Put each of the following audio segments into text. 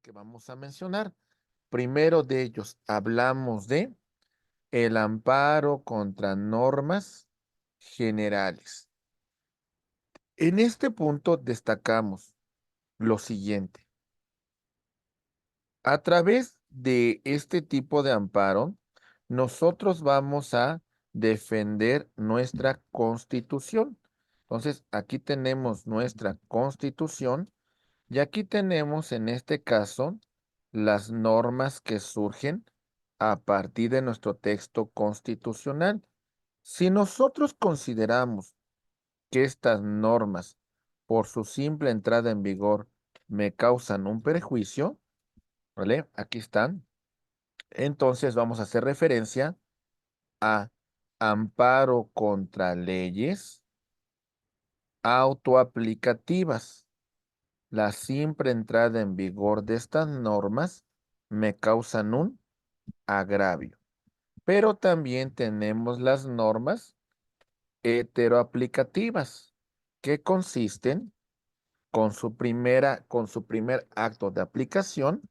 que vamos a mencionar. Primero de ellos, hablamos de el amparo contra normas generales. En este punto destacamos lo siguiente. A través de este tipo de amparo, nosotros vamos a defender nuestra Constitución. Entonces, aquí tenemos nuestra Constitución y aquí tenemos en este caso las normas que surgen a partir de nuestro texto constitucional. Si nosotros consideramos que estas normas, por su simple entrada en vigor, me causan un perjuicio, ¿vale? Aquí están. Entonces vamos a hacer referencia a amparo contra leyes autoaplicativas. La simple entrada en vigor de estas normas me causan un agravio. Pero también tenemos las normas heteroaplicativas, que consisten con su primer acto de aplicación,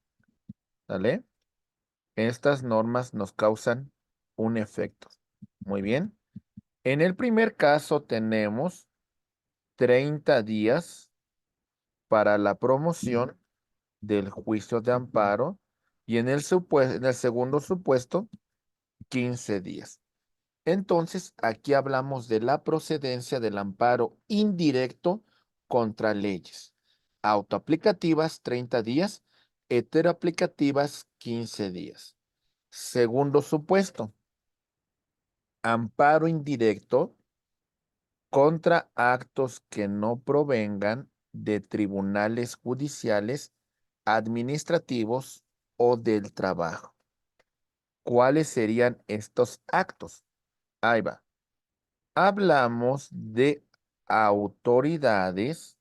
¿vale? Estas normas nos causan un efecto. Muy bien. En el primer caso tenemos 30 días para la promoción del juicio de amparo y en el segundo supuesto, 15 días. Entonces, aquí hablamos de la procedencia del amparo indirecto contra leyes. Autoaplicativas, 30 días. Heteroaplicativas, 15 días. Segundo supuesto, amparo indirecto contra actos que no provengan de tribunales judiciales, administrativos o del trabajo. ¿Cuáles serían estos actos? Ahí va. Hablamos de autoridades,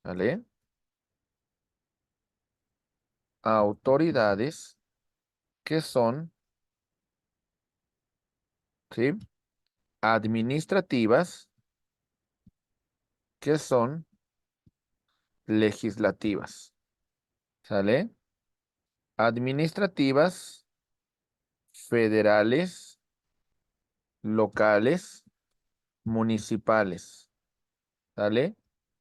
¿vale? Autoridades que son, ¿sí? Administrativas que son legislativas, ¿sale? Administrativas, federales, locales, municipales, ¿sale?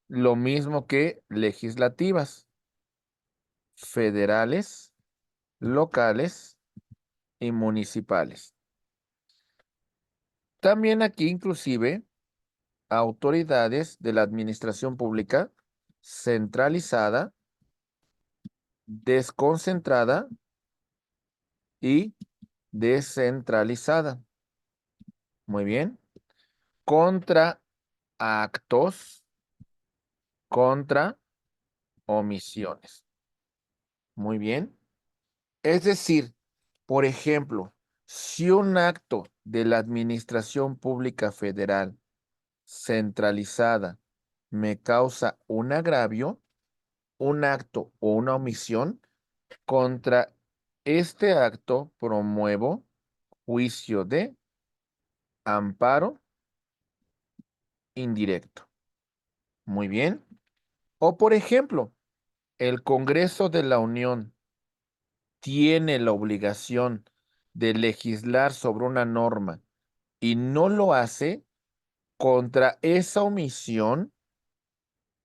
Lo mismo que legislativas, federales, locales y municipales. También aquí inclusive autoridades de la administración pública centralizada, desconcentrada y descentralizada. Muy bien. Contra actos, contra omisiones. Muy bien. Es decir, por ejemplo, si un acto de la Administración Pública Federal centralizada me causa un agravio, un acto o una omisión, contra este acto promuevo juicio de amparo indirecto. Muy bien. O por ejemplo, el Congreso de la Unión tiene la obligación de legislar sobre una norma y no lo hace, contra esa omisión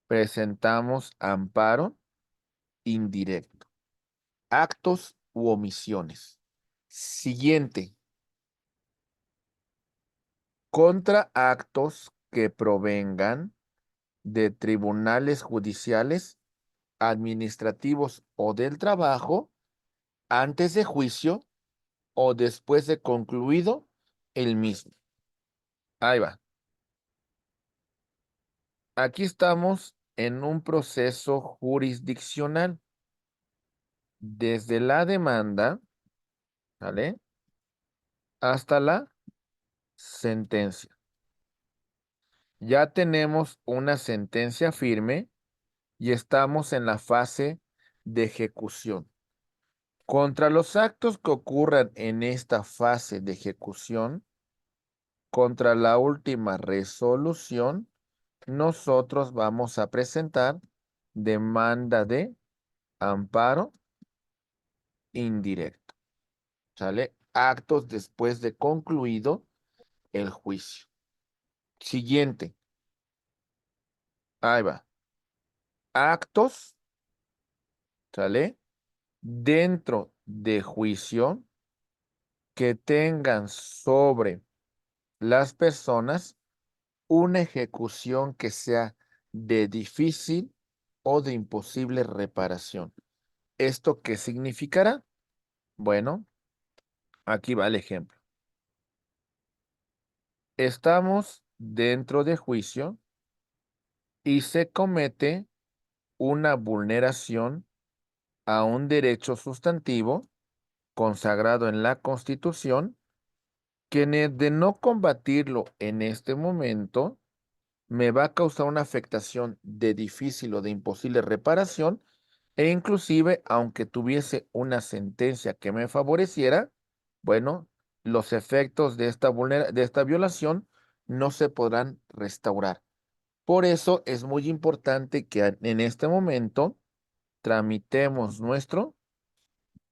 presentamos amparo indirecto. Actos u omisiones. Siguiente. Contra actos que provengan de tribunales judiciales, administrativos o del trabajo antes de juicio o después de concluido el mismo. Ahí va. Aquí estamos en un proceso jurisdiccional. Desde la demanda, ¿vale? Hasta la sentencia. Ya tenemos una sentencia firme y estamos en la fase de ejecución. Contra los actos que ocurran en esta fase de ejecución, contra la última resolución, nosotros vamos a presentar demanda de amparo indirecto. ¿Sale? Actos después de concluido el juicio. Siguiente. Ahí va. Actos, ¿sale? Dentro de juicio que tengan sobre las personas una ejecución que sea de difícil o de imposible reparación. ¿Esto qué significará? Bueno, aquí va el ejemplo. Estamos dentro de juicio y se comete una vulneración a un derecho sustantivo consagrado en la Constitución, que de no combatirlo en este momento me va a causar una afectación de difícil o de imposible reparación, e inclusive, aunque tuviese una sentencia que me favoreciera, bueno, los efectos de de esta violación no se podrán restaurar. Por eso es muy importante que en este momento tramitemos nuestro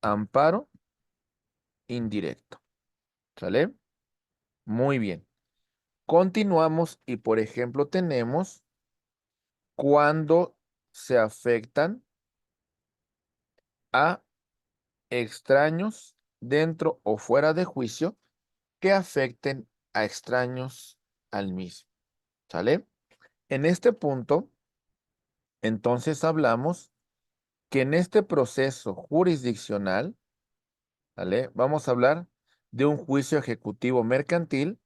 amparo indirecto. ¿Sale? Muy bien. Continuamos y, por ejemplo, tenemos cuando se afectan a extraños dentro o fuera de juicio que afecten a extraños al mismo. ¿Sale? En este punto, entonces hablamos que en este proceso jurisdiccional, ¿vale? Vamos a hablar de un juicio ejecutivo mercantil.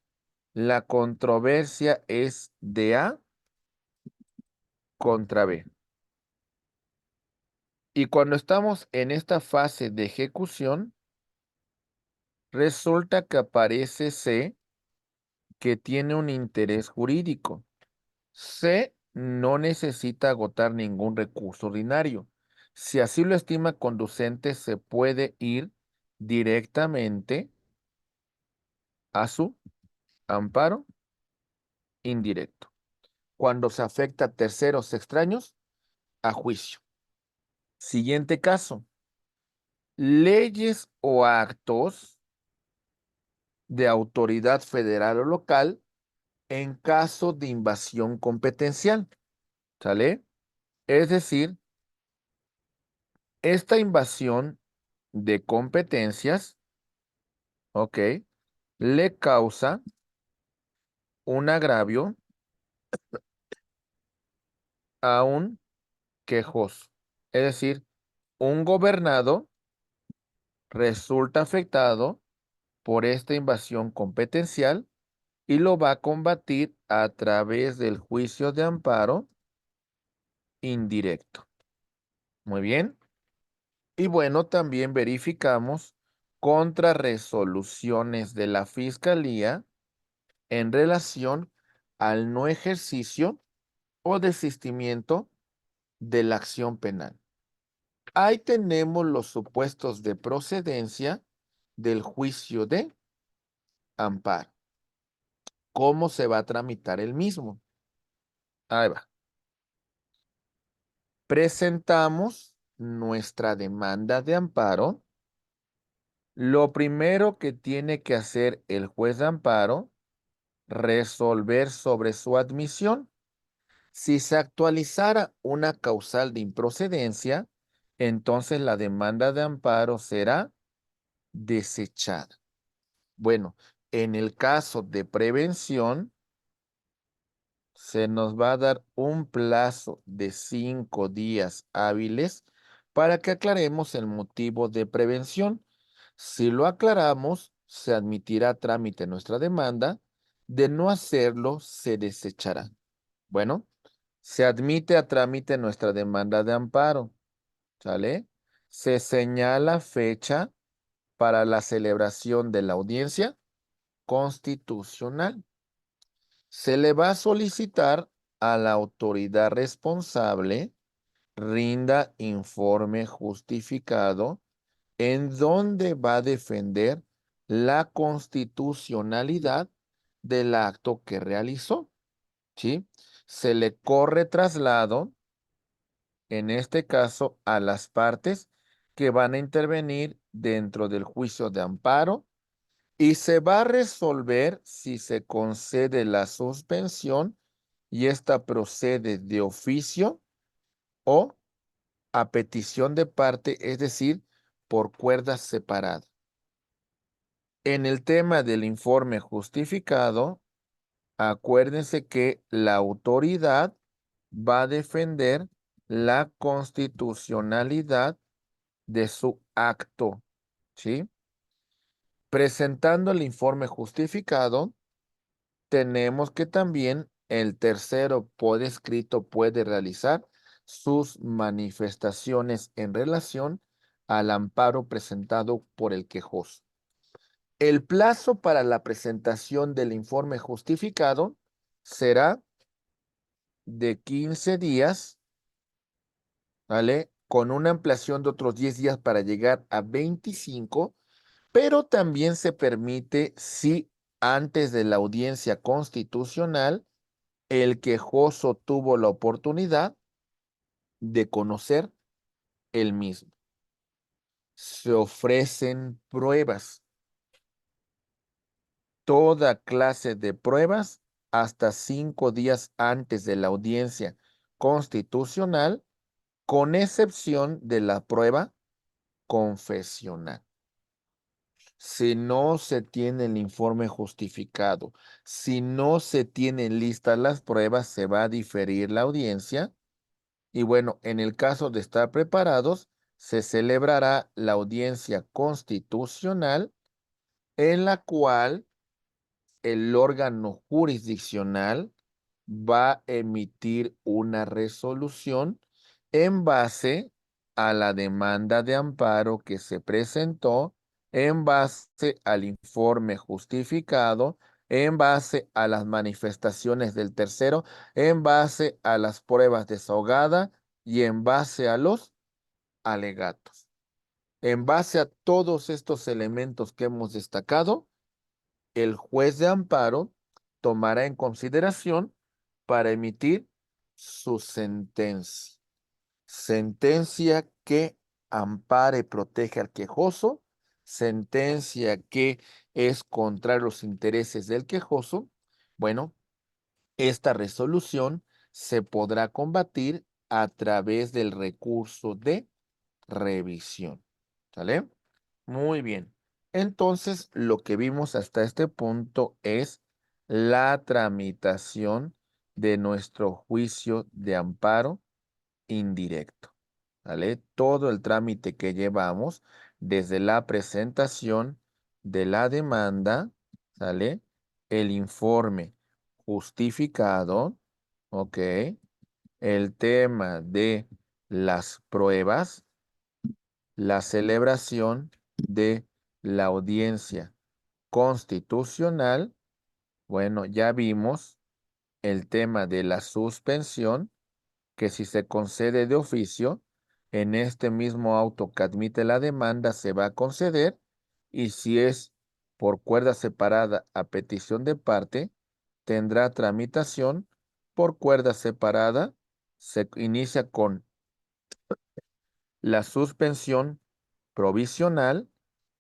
La controversia es de A contra B. Y cuando estamos en esta fase de ejecución, resulta que aparece C, que tiene un interés jurídico. C no necesita agotar ningún recurso ordinario. Si así lo estima conducente, se puede ir directamente a su amparo indirecto. Cuando se afecta a terceros extraños, a juicio. Siguiente caso. Leyes o actos de autoridad federal o local en caso de invasión competencial. ¿Sale? Es decir, esta invasión de competencias, ¿ok? Le causa un agravio a un quejoso. Es decir, un gobernado resulta afectado por esta invasión competencial y lo va a combatir a través del juicio de amparo indirecto. Muy bien. Y bueno, también verificamos contrarresoluciones de la Fiscalía en relación al no ejercicio o desistimiento de la acción penal. Ahí tenemos los supuestos de procedencia del juicio de amparo. ¿Cómo se va a tramitar el mismo? Ahí va. Presentamos nuestra demanda de amparo. Lo primero que tiene que hacer el juez de amparo, resolver sobre su admisión. Si se actualizara una causal de improcedencia, entonces la demanda de amparo será desechada. Bueno, en el caso de prevención, se nos va a dar un plazo de 5 días hábiles para que aclaremos el motivo de prevención. Si lo aclaramos, se admitirá a trámite nuestra demanda. De no hacerlo, se desechará. Bueno, se admite a trámite nuestra demanda de amparo. ¿Sale? Se señala fecha para la celebración de la audiencia constitucional. Se le va a solicitar a la autoridad responsable rinda informe justificado en donde va a defender la constitucionalidad del acto que realizó, ¿sí? Se le corre traslado en este caso, a las partes que van a intervenir dentro del juicio de amparo y se va a resolver si se concede la suspensión y esta procede de oficio o a petición de parte, es decir, por cuerdas separadas. En el tema del informe justificado, acuérdense que la autoridad va a defender la constitucionalidad de su acto, ¿sí? Presentando el informe justificado, tenemos que también el tercero por escrito puede realizar sus manifestaciones en relación al amparo presentado por el quejoso. El plazo para la presentación del informe justificado será de 15 días, ¿vale? Con una ampliación de otros 10 días para llegar a 25, pero también se permite si antes de la audiencia constitucional el quejoso tuvo la oportunidad de conocer el mismo. Se ofrecen pruebas, toda clase de pruebas hasta 5 días antes de la audiencia constitucional, con excepción de la prueba confesional. Si no se tiene el informe justificado, si no se tienen listas las pruebas, se va a diferir la audiencia. Y bueno, en el caso de estar preparados, se celebrará la audiencia constitucional en la cual el órgano jurisdiccional va a emitir una resolución en base a la demanda de amparo que se presentó, en base al informe justificado, en base a las manifestaciones del tercero, en base a las pruebas desahogadas y en base a los alegatos. En base a todos estos elementos que hemos destacado, el juez de amparo tomará en consideración para emitir su sentencia. Sentencia que ampare y protege al quejoso, sentencia que es contra los intereses del quejoso. Bueno, esta resolución se podrá combatir a través del recurso de revisión. ¿Sale? Muy bien. Entonces, lo que vimos hasta este punto es la tramitación de nuestro juicio de amparo indirecto. ¿Vale? Todo el trámite que llevamos desde la presentación de la demanda, ¿sale? El informe justificado, ¿ok? El tema de las pruebas, la celebración de la audiencia constitucional. Bueno, ya vimos el tema de la suspensión, que si se concede de oficio, en este mismo auto que admite la demanda se va a conceder, y si es por cuerda separada a petición de parte, tendrá tramitación por cuerda separada. Se inicia con la suspensión provisional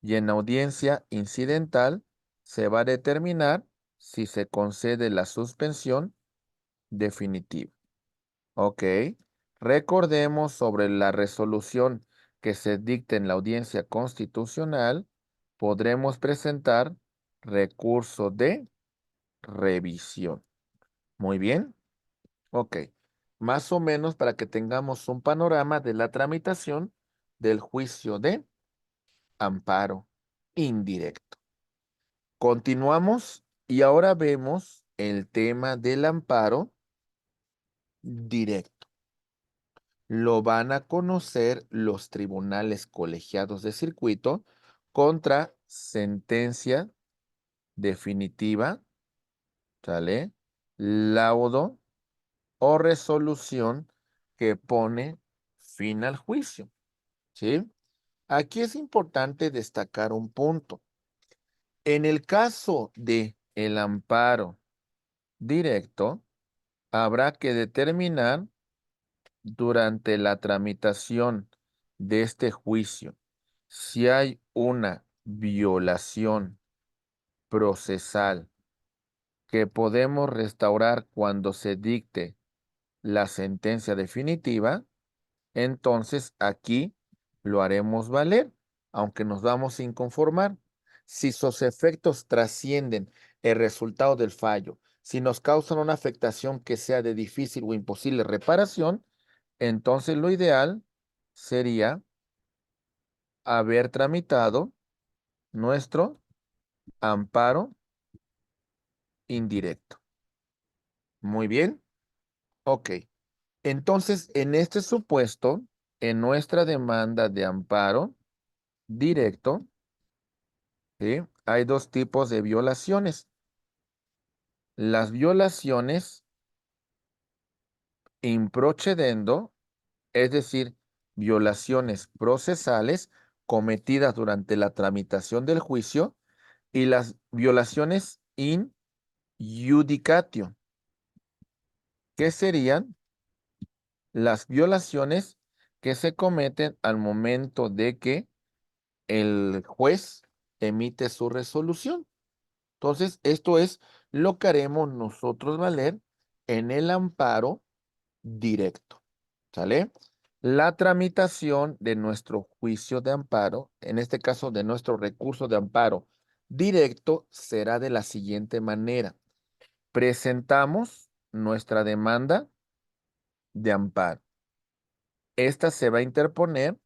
y en audiencia incidental se va a determinar si se concede la suspensión definitiva. Ok. Recordemos sobre la resolución que se dicte en la audiencia constitucional, podremos presentar recurso de revisión. Muy bien. Ok. Más o menos para que tengamos un panorama de la tramitación del juicio de amparo indirecto. Continuamos y ahora vemos el tema del amparo directo. Lo van a conocer los tribunales colegiados de circuito contra sentencia definitiva, ¿sale? Laudo o resolución que pone fin al juicio, ¿sí? Aquí es importante destacar un punto. En el caso de el amparo directo, habrá que determinar durante la tramitación de este juicio, si hay una violación procesal que podemos restaurar cuando se dicte la sentencia definitiva, entonces aquí lo haremos valer, aunque nos vamos sin conformar. Si sus efectos trascienden el resultado del fallo, si nos causan una afectación que sea de difícil o imposible reparación, entonces lo ideal sería haber tramitado nuestro amparo indirecto. Muy bien. Ok. Entonces, en este supuesto, en nuestra demanda de amparo directo, ¿sí? Hay dos tipos de violaciones. Las violaciones improcedendo, es decir, violaciones procesales cometidas durante la tramitación del juicio, y las violaciones in judicatio, que serían las violaciones que se cometen al momento de que el juez emite su resolución. Entonces, esto es lo que haremos nosotros valer en el amparo directo. ¿Sale? La tramitación de nuestro juicio de amparo, en este caso de nuestro recurso de amparo directo, será de la siguiente manera. Presentamos nuestra demanda de amparo. Esta se va a interponer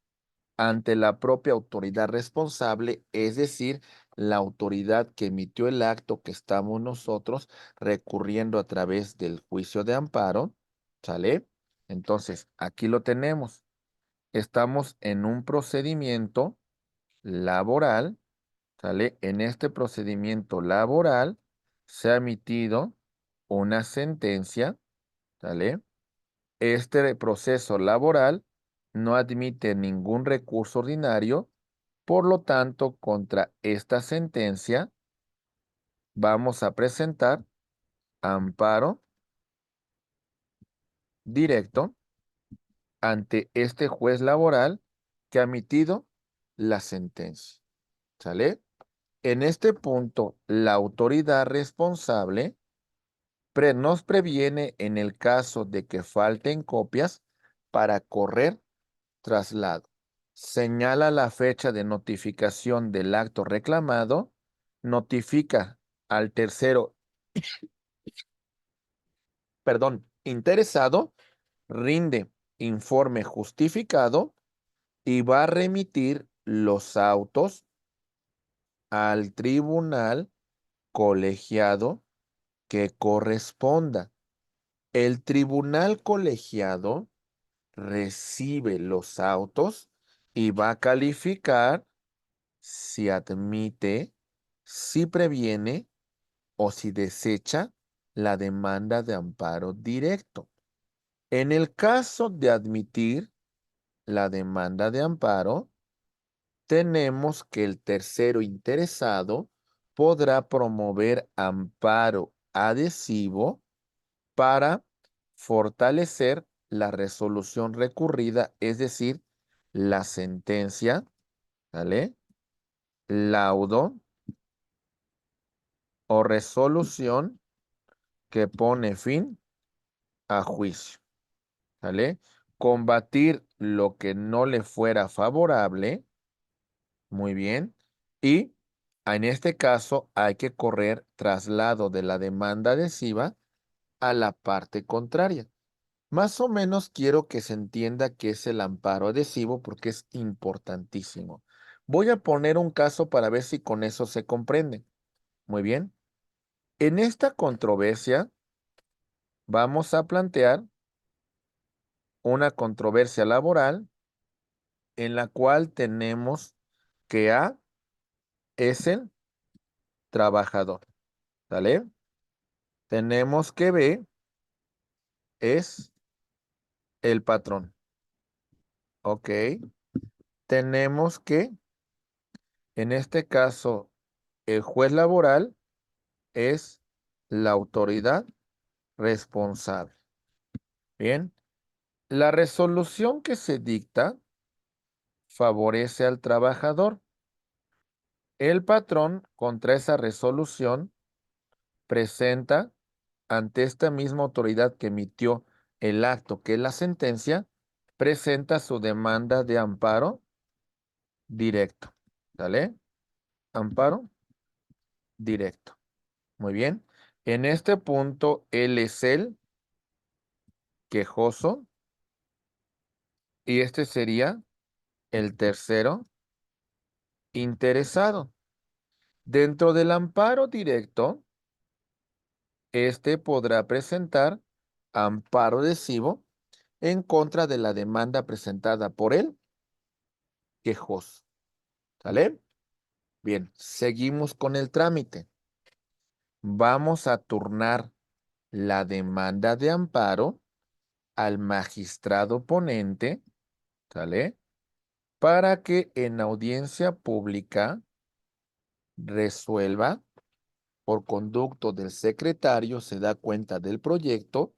ante la propia autoridad responsable, es decir, la autoridad que emitió el acto que estamos nosotros recurriendo a través del juicio de amparo, ¿sale? Entonces, aquí lo tenemos. Estamos en un procedimiento laboral, ¿sale? En este procedimiento laboral se ha emitido una sentencia, ¿sale? Este proceso laboral no admite ningún recurso ordinario, por lo tanto, contra esta sentencia vamos a presentar amparo directo ante este juez laboral que ha emitido la sentencia. ¿Sale? En este punto, la autoridad responsable nos previene en el caso de que falten copias para correr traslado. Señala la fecha de notificación del acto reclamado, notifica al tercero, interesado, rinde informe justificado y va a remitir los autos al tribunal colegiado que corresponda. El tribunal colegiado recibe los autos y va a calificar si admite, si previene o si desecha la demanda de amparo directo. En el caso de admitir la demanda de amparo, tenemos que el tercero interesado podrá promover amparo adhesivo para fortalecer la resolución recurrida, es decir, la sentencia, ¿vale? Laudo o resolución que pone fin a juicio, ¿vale? Combatir lo que no le fuera favorable, muy bien, y en este caso hay que correr traslado de la demanda adhesiva a la parte contraria. Más o menos quiero que se entienda qué es el amparo adhesivo porque es importantísimo. Voy a poner un caso para ver si con eso se comprende. Muy bien. En esta controversia vamos a plantear una controversia laboral en la cual tenemos que A es el trabajador, ¿vale? Tenemos que B es el patrón, ¿ok? Tenemos que, en este caso, el juez laboral es la autoridad responsable. Bien, La resolución que se dicta favorece al trabajador. El patrón, contra esa resolución, presenta ante esta misma autoridad que emitió el acto, que es la sentencia, presenta su demanda de amparo directo. ¿Sale? Amparo directo. Muy bien. En este punto, él es el quejoso y este sería el tercero interesado. Dentro del amparo directo, este podrá presentar amparo lesivo en contra de la demanda presentada por el quejoso. ¿Sale? Bien, seguimos con el trámite. Vamos a turnar la demanda de amparo al magistrado ponente, ¿sale? Para que en audiencia pública resuelva por conducto del secretario, se da cuenta del proyecto,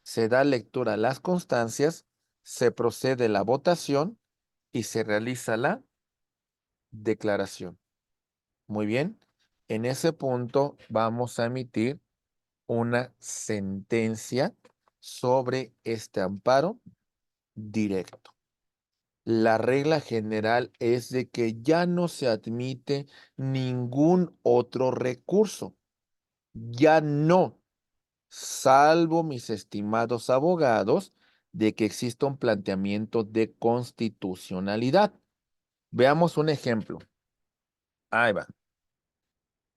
se da lectura a las constancias, se procede a la votación y se realiza la declaración. Muy bien, en ese punto vamos a emitir una sentencia sobre este amparo directo. La regla general es de que ya no se admite ningún otro recurso. Ya no, salvo mis estimados abogados, de que exista un planteamiento de constitucionalidad. Veamos un ejemplo. Ahí va.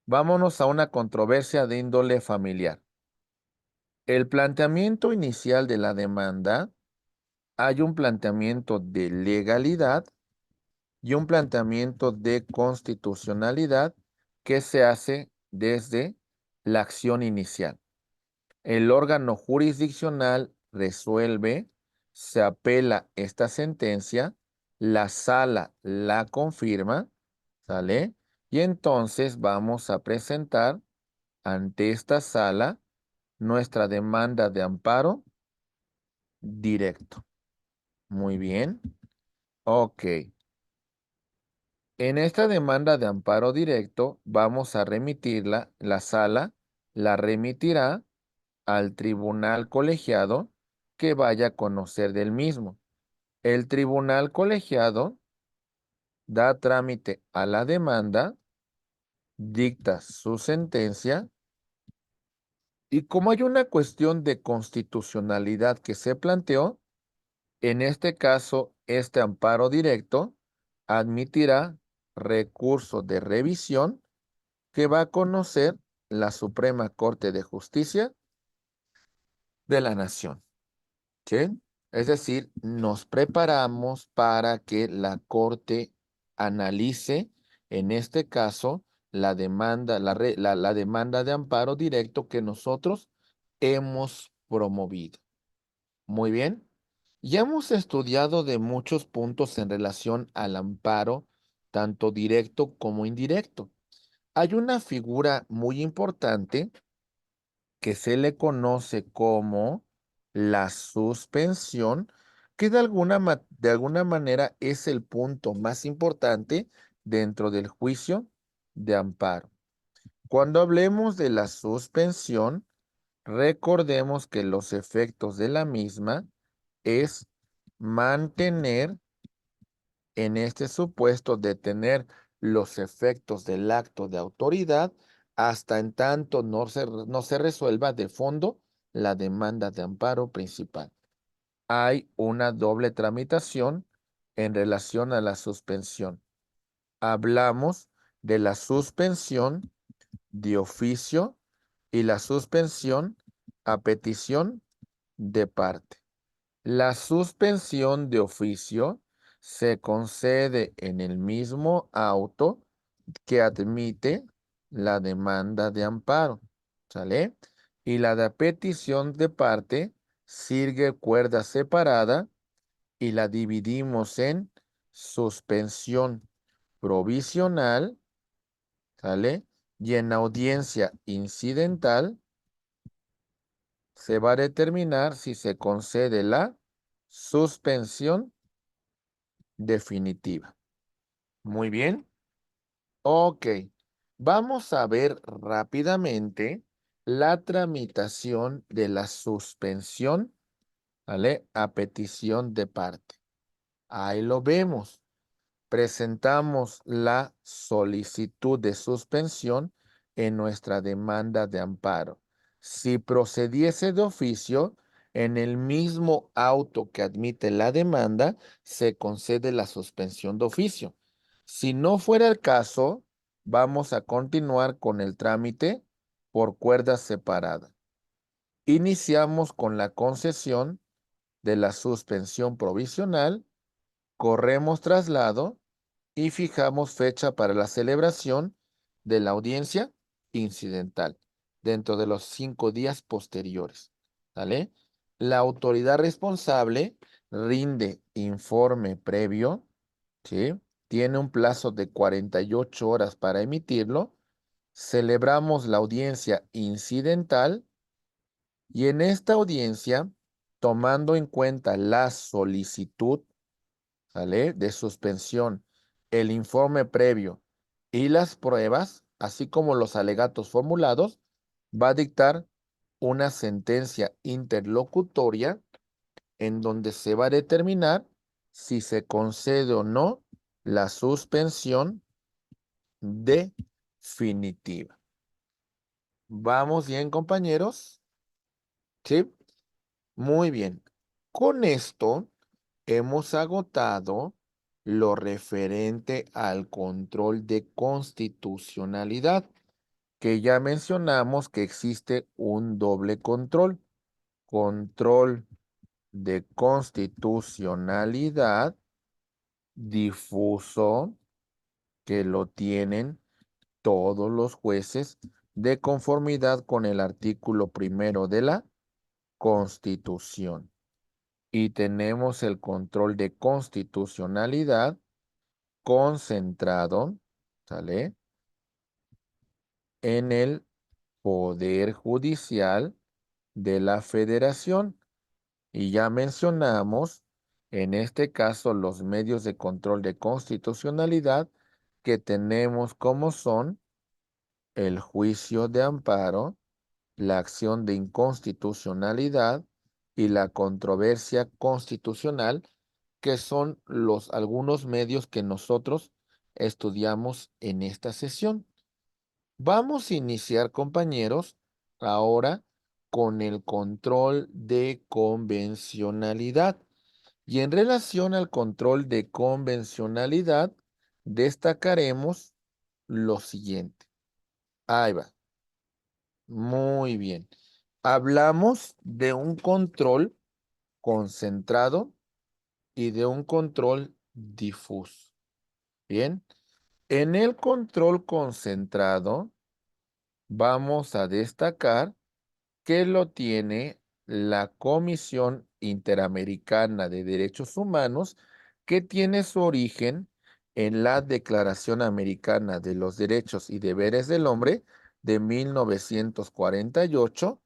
Vámonos a una controversia de índole familiar. El planteamiento inicial de la demanda, hay un planteamiento de legalidad y un planteamiento de constitucionalidad que se hace desde la acción inicial. El órgano jurisdiccional resuelve, se apela esta sentencia, la sala la confirma, ¿sale? Y entonces vamos a presentar ante esta sala nuestra demanda de amparo directo. Muy bien. Ok. En esta demanda de amparo directo vamos a remitirla, la sala la remitirá al tribunal colegiado que vaya a conocer del mismo. El tribunal colegiado da trámite a la demanda, dicta su sentencia y como hay una cuestión de constitucionalidad que se planteó, en este caso, este amparo directo admitirá recurso de revisión que va a conocer la Suprema Corte de Justicia de la Nación. ¿Sí? Es decir, nos preparamos para que la Corte analice, en este caso, la demanda, la demanda de amparo directo que nosotros hemos promovido. Muy bien. Ya hemos estudiado de muchos puntos en relación al amparo, tanto directo como indirecto. Hay una figura muy importante que se le conoce como la suspensión, que de alguna manera es el punto más importante dentro del juicio de amparo. Cuando hablemos de la suspensión, recordemos que los efectos de la misma es mantener, en este supuesto, detener los efectos del acto de autoridad hasta en tanto no se resuelva de fondo la demanda de amparo principal. Hay una doble tramitación en relación a la suspensión. Hablamos de la suspensión de oficio y la suspensión a petición de parte. La suspensión de oficio se concede en el mismo auto que admite la demanda de amparo, ¿sale? Y la de petición de parte sigue cuerda separada y la dividimos en suspensión provisional, ¿sale? Y en audiencia incidental se va a determinar si se concede la suspensión definitiva. Muy bien. Ok. Vamos a ver rápidamente la tramitación de la suspensión, ¿vale? A petición de parte. Ahí lo vemos. Presentamos la solicitud de suspensión en nuestra demanda de amparo. Si procediese de oficio, en el mismo auto que admite la demanda, se concede la suspensión de oficio. Si no fuera el caso, vamos a continuar con el trámite por cuerda separada. Iniciamos con la concesión de la suspensión provisional, corremos traslado y fijamos fecha para la celebración de la audiencia incidental dentro de los 5 días posteriores. ¿Vale? La autoridad responsable rinde informe previo, ¿sí? Tiene un plazo de 48 horas para emitirlo. Celebramos la audiencia incidental y en esta audiencia, tomando en cuenta la solicitud, ¿vale? De suspensión, el informe previo y las pruebas, así como los alegatos formulados, va a dictar una sentencia interlocutoria en donde se va a determinar si se concede o no la suspensión definitiva. ¿Vamos bien, compañeros? ¿Sí? Muy bien. Con esto hemos agotado lo referente al control de constitucionalidad, que ya mencionamos que existe un doble control. Control de constitucionalidad difuso, que lo tienen todos los jueces de conformidad con el artículo primero de la Constitución. Y tenemos el control de constitucionalidad concentrado, ¿sale? En el Poder Judicial de la Federación. Y ya mencionamos, en este caso, los medios de control de constitucionalidad que tenemos como son el juicio de amparo, la acción de inconstitucionalidad y la controversia constitucional, que son algunos medios que nosotros estudiamos en esta sesión. Vamos a iniciar, compañeros, ahora con el control de convencionalidad. Y en relación al control de convencionalidad, destacaremos lo siguiente. Ahí va. Muy bien. Hablamos de un control concentrado y de un control difuso. Bien. En el control concentrado, vamos a destacar que lo tiene la Comisión Interamericana de Derechos Humanos, que tiene su origen en la Declaración Americana de los Derechos y Deberes del Hombre de 1948,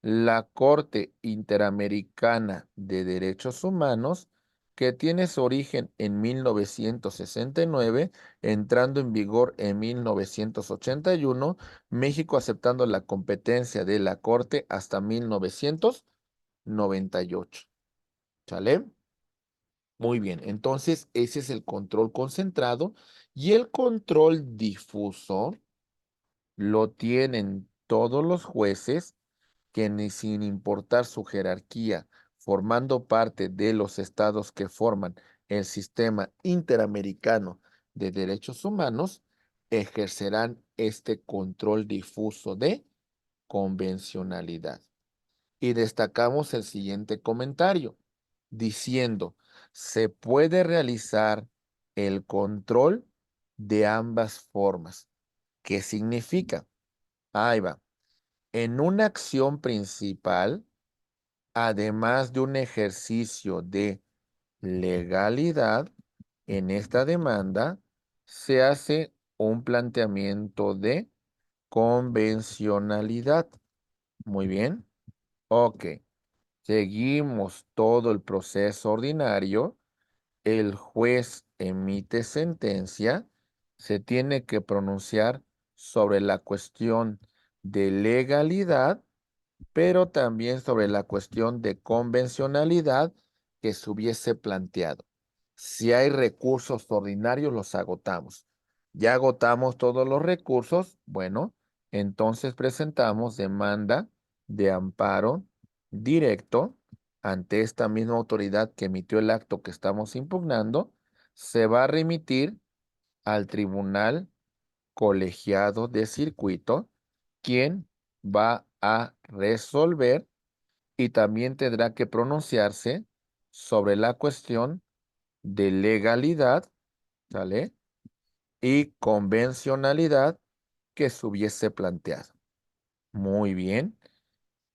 la Corte Interamericana de Derechos Humanos, que tiene su origen en 1969, entrando en vigor en 1981, México aceptando la competencia de la Corte hasta 1998. ¿Sale? Muy bien, entonces ese es el control concentrado y el control difuso lo tienen todos los jueces que ni sin importar su jerarquía, formando parte de los estados que forman el sistema interamericano de derechos humanos, ejercerán este control difuso de convencionalidad. Y destacamos el siguiente comentario, diciendo, se puede realizar el control de ambas formas. ¿Qué significa? Ahí va. En una acción principal, además de un ejercicio de legalidad, en esta demanda se hace un planteamiento de convencionalidad. Muy bien. Ok. Seguimos todo el proceso ordinario, el juez emite sentencia, se tiene que pronunciar sobre la cuestión de legalidad, pero también sobre la cuestión de convencionalidad que se hubiese planteado. Si hay recursos ordinarios, los agotamos. Ya agotamos todos los recursos, bueno, entonces presentamos demanda de amparo directo ante esta misma autoridad que emitió el acto que estamos impugnando. Se va a remitir al tribunal colegiado de circuito, quien va a resolver y también tendrá que pronunciarse sobre la cuestión de legalidad, ¿sale? Y convencionalidad que se hubiese planteado. Muy bien.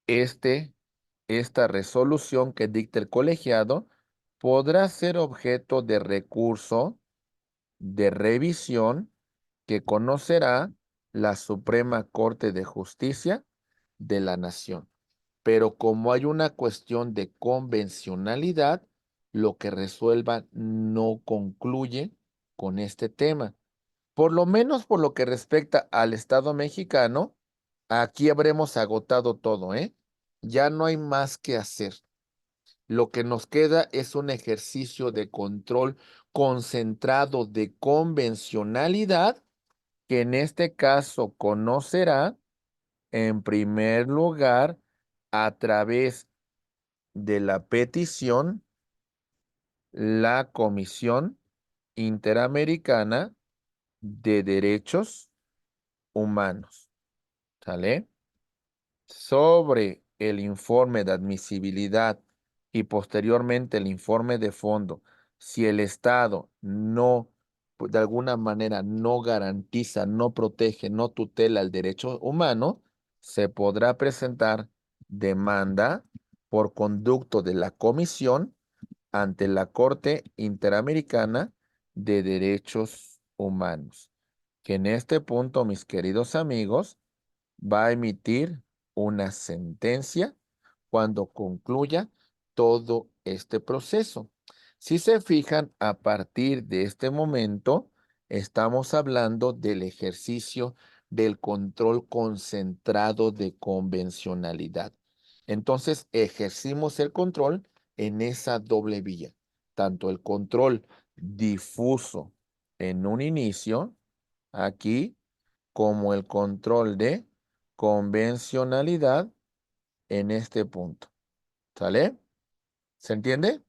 Esta resolución que dicta el colegiado podrá ser objeto de recurso de revisión que conocerá la Suprema Corte de Justicia de la Nación. Pero como hay una cuestión de convencionalidad, lo que resuelva no concluye con este tema. Por lo menos por lo que respecta al Estado mexicano, aquí habremos agotado todo, ¿eh? Ya no hay más que hacer. Lo que nos queda es un ejercicio de control concentrado de convencionalidad que en este caso conocerá en primer lugar a través de la petición la Comisión Interamericana de Derechos Humanos, ¿sale? Sobre el informe de admisibilidad y posteriormente el informe de fondo, si el Estado no, pues, de alguna manera no garantiza, no protege, no tutela el derecho humano, se podrá presentar demanda por conducto de la Comisión ante la Corte Interamericana de Derechos Humanos, que en este punto, mis queridos amigos, va a emitir una sentencia cuando concluya todo este proceso. Si se fijan, a partir de este momento, estamos hablando del ejercicio del control concentrado de convencionalidad. Entonces, ejercimos el control en esa doble vía, tanto el control difuso en un inicio, aquí, como el control de convencionalidad en este punto. ¿Sale? ¿Se entiende?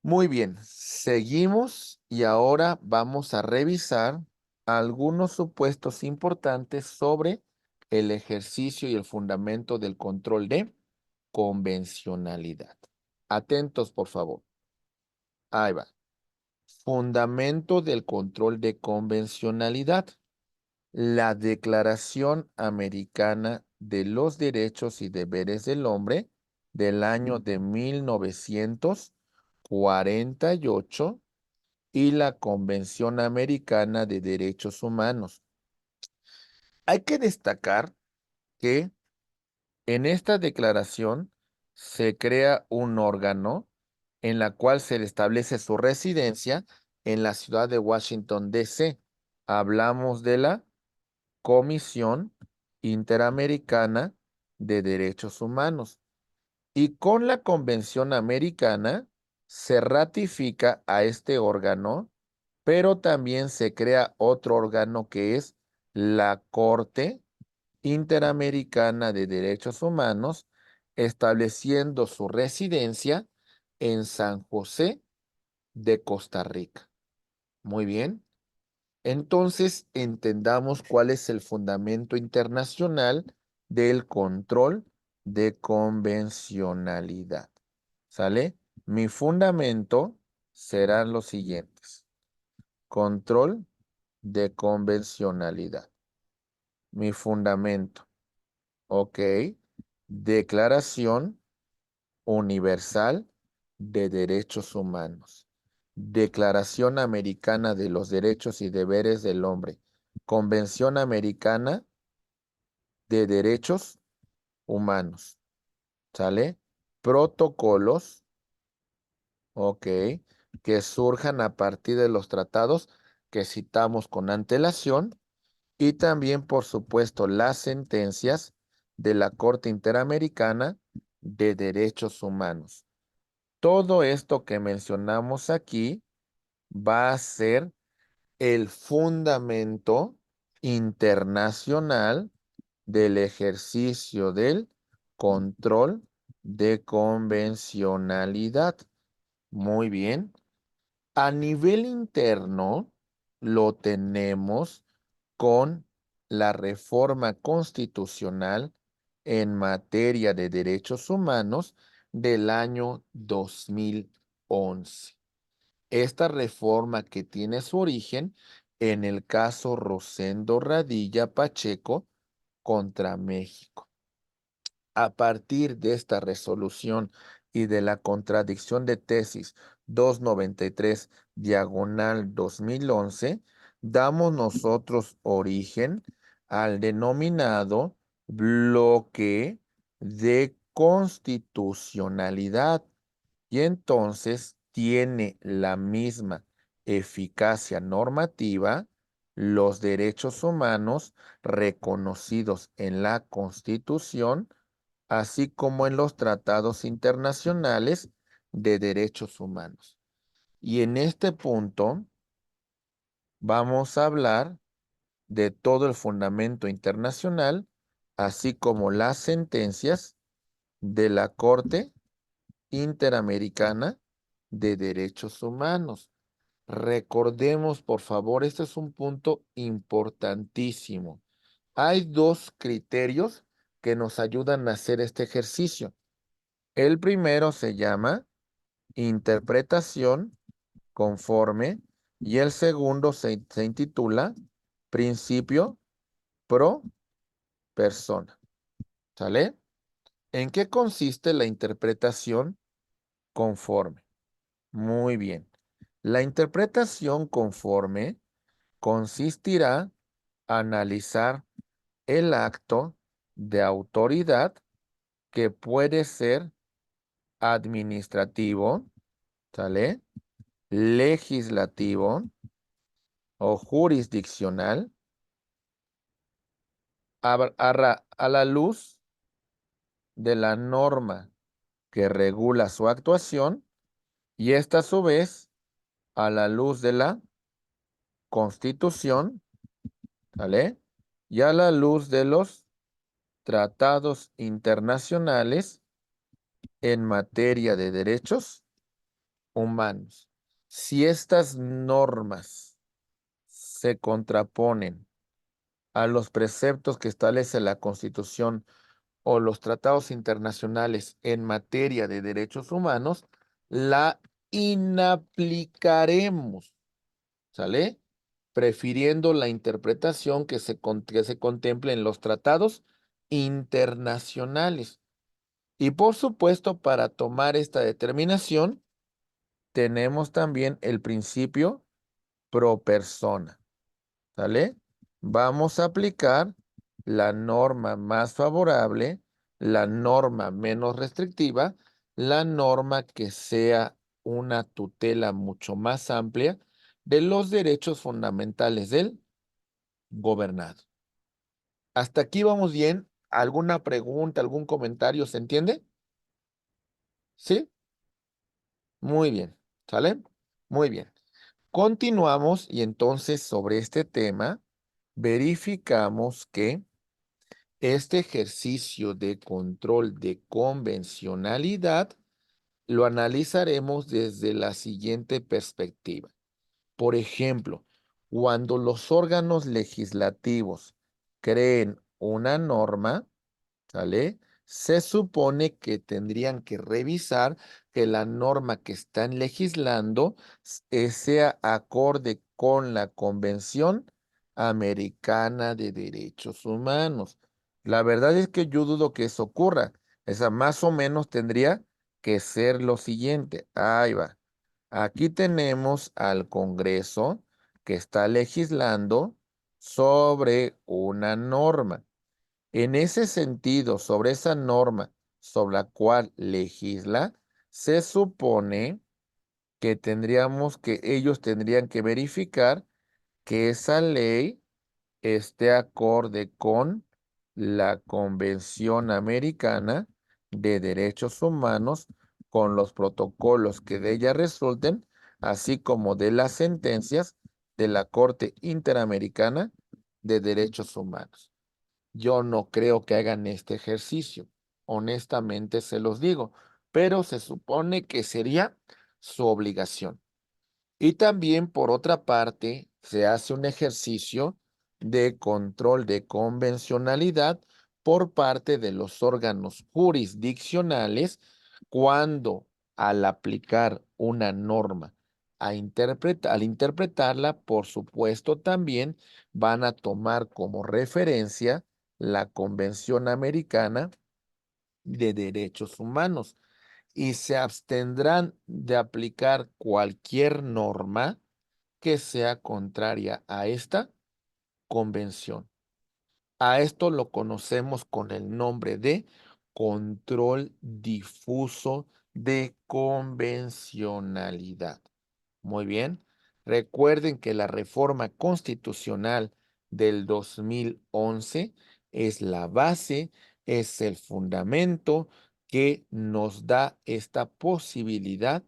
Muy bien, seguimos y ahora vamos a revisar algunos supuestos importantes sobre el ejercicio y el fundamento del control de convencionalidad. Atentos, por favor. Ahí va. Fundamento del control de convencionalidad. La Declaración Americana de los Derechos y Deberes del Hombre del año de 1948 y la Convención Americana de Derechos Humanos. Hay que destacar que en esta declaración se crea un órgano en la cual se le establece su residencia en la ciudad de Washington, D.C. Hablamos de la Comisión Interamericana de Derechos Humanos. Y con la Convención Americana se ratifica a este órgano, pero también se crea otro órgano que es la Corte Interamericana de Derechos Humanos, estableciendo su residencia en San José de Costa Rica. Muy bien. Entonces, entendamos cuál es el fundamento internacional del control de convencionalidad. ¿Sale? Mi fundamento serán los siguientes. Control de convencionalidad. Mi fundamento. Ok. Declaración Universal de Derechos Humanos. Declaración Americana de los Derechos y Deberes del Hombre. Convención Americana de Derechos Humanos. ¿sale? Protocolos, ok, que surjan a partir de los tratados que citamos con antelación y también, por supuesto, las sentencias de la Corte Interamericana de Derechos Humanos. Todo esto que mencionamos aquí va a ser el fundamento internacional del ejercicio del control de convencionalidad. Muy bien. A nivel interno, lo tenemos con la reforma constitucional en materia de derechos humanos del año 2011. Esta reforma que tiene su origen en el caso Rosendo Radilla Pacheco contra México. A partir de esta resolución y de la contradicción de tesis 293 diagonal 2011, damos nosotros origen al denominado bloque de constitucionalidad y entonces tiene la misma eficacia normativa los derechos humanos reconocidos en la Constitución, así como en los tratados internacionales de derechos humanos. Y en este punto vamos a hablar de todo el fundamento internacional, así como las sentencias de la Corte Interamericana de Derechos Humanos. Recordemos, por favor, este es un punto importantísimo. Hay dos criterios que nos ayudan a hacer este ejercicio. El primero se llama interpretación conforme y el segundo se intitula principio pro persona. ¿Sale? ¿En qué consiste la interpretación conforme? Muy bien. La interpretación conforme consistirá analizar el acto de autoridad que puede ser administrativo, ¿sale? Legislativo o jurisdiccional a la luz de la norma que regula su actuación y esta a su vez a la luz de la Constitución, ¿sale? Y a la luz de los tratados internacionales en materia de derechos humanos. Si estas normas se contraponen a los preceptos que establece la Constitución o los tratados internacionales en materia de derechos humanos, la inaplicaremos, ¿sale? Prefiriendo la interpretación que se contemple en los tratados internacionales. Y por supuesto, para tomar esta determinación, tenemos también el principio pro persona, ¿sale? Vamos a aplicar la norma más favorable, la norma menos restrictiva, la norma que sea una tutela mucho más amplia de los derechos fundamentales del gobernado. ¿Hasta aquí vamos bien? ¿Alguna pregunta, algún comentario? ¿Se entiende? ¿Sí? Muy bien. ¿Sale? Muy bien. Continuamos y entonces sobre este tema verificamos que este ejercicio de control de convencionalidad lo analizaremos desde la siguiente perspectiva. Por ejemplo, cuando los órganos legislativos creen una norma, ¿sale? Se supone que tendrían que revisar que la norma que están legislando sea acorde con la Convención Americana de Derechos Humanos. La verdad es que yo dudo que eso ocurra. Esa más o menos tendría que ser lo siguiente. Ahí va. Aquí tenemos al Congreso que está legislando sobre una norma. En ese sentido, sobre esa norma sobre la cual legisla, se supone que ellos tendrían que verificar que esa ley esté acorde con la Convención Americana de Derechos Humanos, con los protocolos que de ella resulten, así como de las sentencias de la Corte Interamericana de Derechos Humanos. Yo no creo que hagan este ejercicio, honestamente se los digo, pero se supone que sería su obligación. Y también, por otra parte, se hace un ejercicio de control de convencionalidad por parte de los órganos jurisdiccionales cuando al aplicar una norma al interpretarla, por supuesto, también van a tomar como referencia la Convención Americana de Derechos Humanos y se abstendrán de aplicar cualquier norma que sea contraria a esta convención. A esto lo conocemos con el nombre de control difuso de convencionalidad. Muy bien. Recuerden que la reforma constitucional del 2011 es la base, es el fundamento que nos da esta posibilidad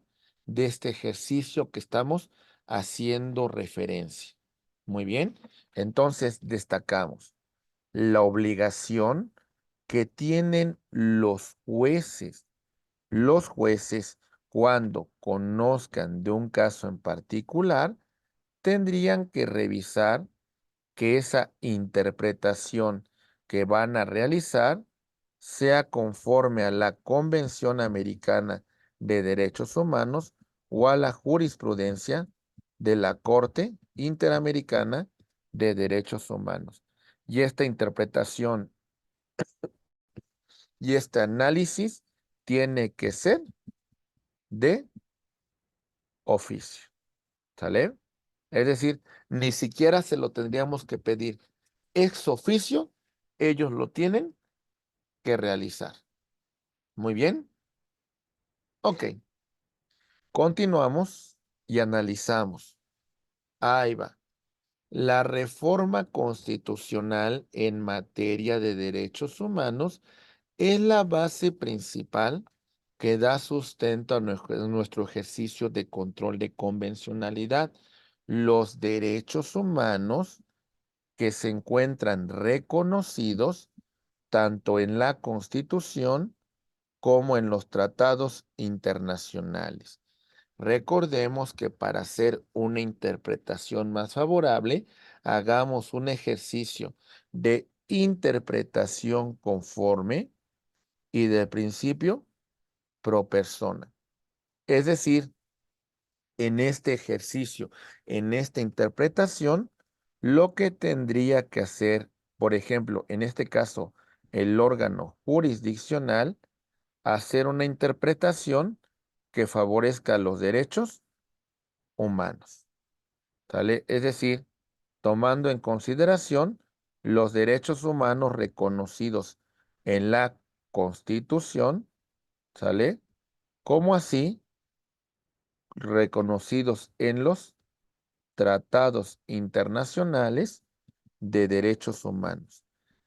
de este ejercicio que estamos haciendo referencia. Muy bien. Entonces, destacamos la obligación que tienen los jueces, cuando conozcan de un caso en particular, tendrían que revisar que esa interpretación que van a realizar sea conforme a la Convención Americana de Derechos Humanos o a la jurisprudencia de la Corte Interamericana de Derechos Humanos. Y esta interpretación y este análisis tiene que ser de oficio, ¿sale? Es decir, ni siquiera se lo tendríamos que pedir. Ex oficio, ellos lo tienen que realizar. Muy bien. Ok. Continuamos y analizamos. Ahí va. La reforma constitucional en materia de derechos humanos es la base principal que da sustento a nuestro ejercicio de control de convencionalidad. Los derechos humanos que se encuentran reconocidos tanto en la Constitución como en los tratados internacionales. Recordemos que para hacer una interpretación más favorable, hagamos un ejercicio de interpretación conforme y de principio pro persona. Es decir, en este ejercicio, en esta interpretación, lo que tendría que hacer, por ejemplo, en este caso, el órgano jurisdiccional, hacer una interpretación que favorezca los derechos humanos, ¿sale? Es decir, tomando en consideración los derechos humanos reconocidos en la Constitución, ¿sale? Como así reconocidos en los tratados internacionales de derechos humanos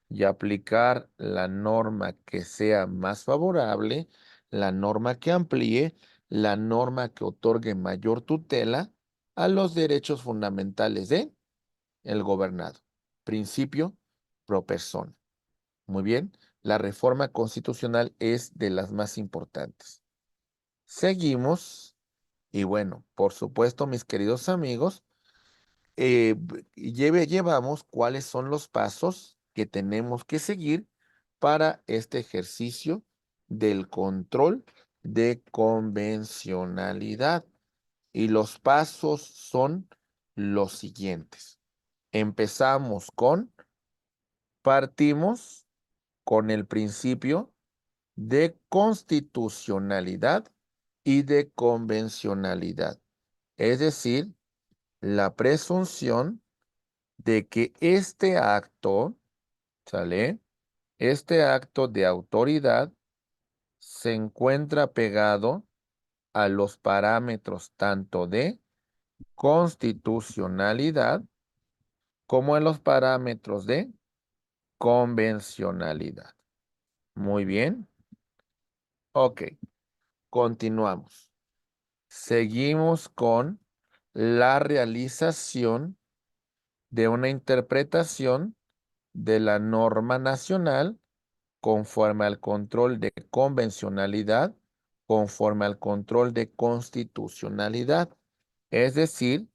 y aplicar la norma que sea más favorable, la norma que amplíe, la norma que otorgue mayor tutela a los derechos fundamentales de el gobernado. Principio pro persona. Muy bien, la reforma constitucional es de las más importantes. Seguimos y bueno, por supuesto, mis queridos amigos, llevamos cuáles son los pasos que tenemos que seguir para este ejercicio del control de convencionalidad. Y los pasos son los siguientes. Partimos con el principio de constitucionalidad y de convencionalidad. Es decir, la presunción de que este acto, ¿sale? Este acto de autoridad se encuentra pegado a los parámetros tanto de constitucionalidad como en los parámetros de convencionalidad. Muy bien. Ok, continuamos. Seguimos con la realización de una interpretación de la norma nacional conforme al control de convencionalidad, conforme al control de constitucionalidad. Es decir,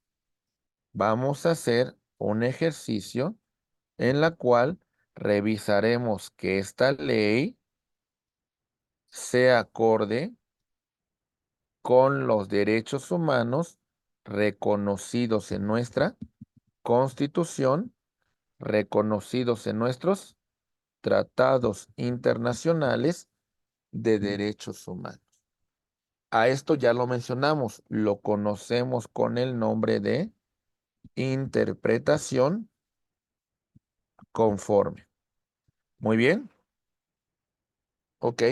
vamos a hacer un ejercicio en la cual revisaremos que esta ley sea acorde con los derechos humanos reconocidos en nuestra Constitución, reconocidos en nuestros tratados internacionales de derechos humanos. A esto ya lo mencionamos, lo conocemos con el nombre de interpretación conforme. Muy bien, ok.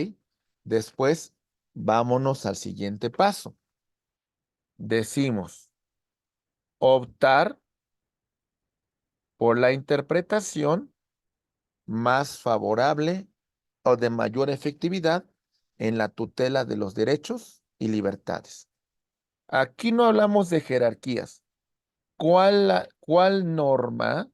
Después, vámonos al siguiente paso. Decimos, optar por la interpretación más favorable o de mayor efectividad en la tutela de los derechos y libertades. Aquí no hablamos de jerarquías. ¿Cuál norma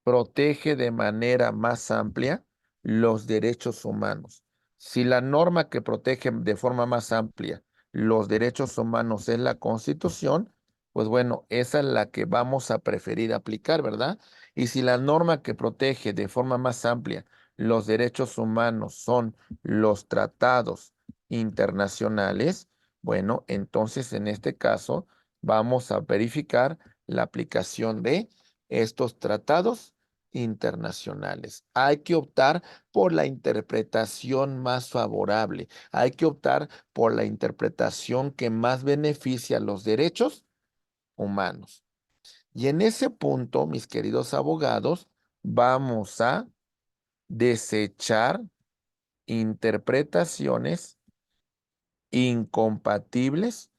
protege de manera más amplia los derechos humanos? Si la norma que protege de forma más amplia los derechos humanos es la Constitución, pues bueno, esa es la que vamos a preferir aplicar, ¿verdad? Y si la norma que protege de forma más amplia los derechos humanos son los tratados internacionales, bueno, entonces en este caso vamos a verificar la aplicación de estos tratados internacionales. Hay que optar por la interpretación más favorable. Hay que optar por la interpretación que más beneficia los derechos humanos. Y en ese punto, mis queridos abogados, vamos a desechar interpretaciones incompatibles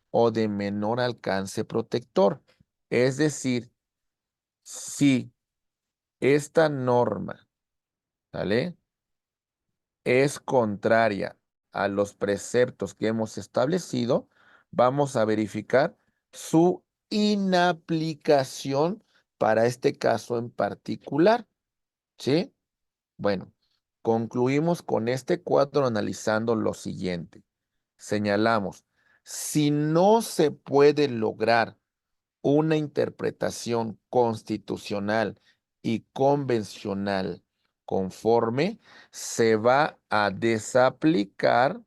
o de menor alcance protector. Es decir, si esta norma, ¿vale?, es contraria a los preceptos que hemos establecido, vamos a verificar su inaplicación para este caso en particular, ¿sí? Bueno, concluimos con este cuadro analizando lo siguiente. Señalamos, si no se puede lograr una interpretación constitucional y convencional conforme, se va a desaplicar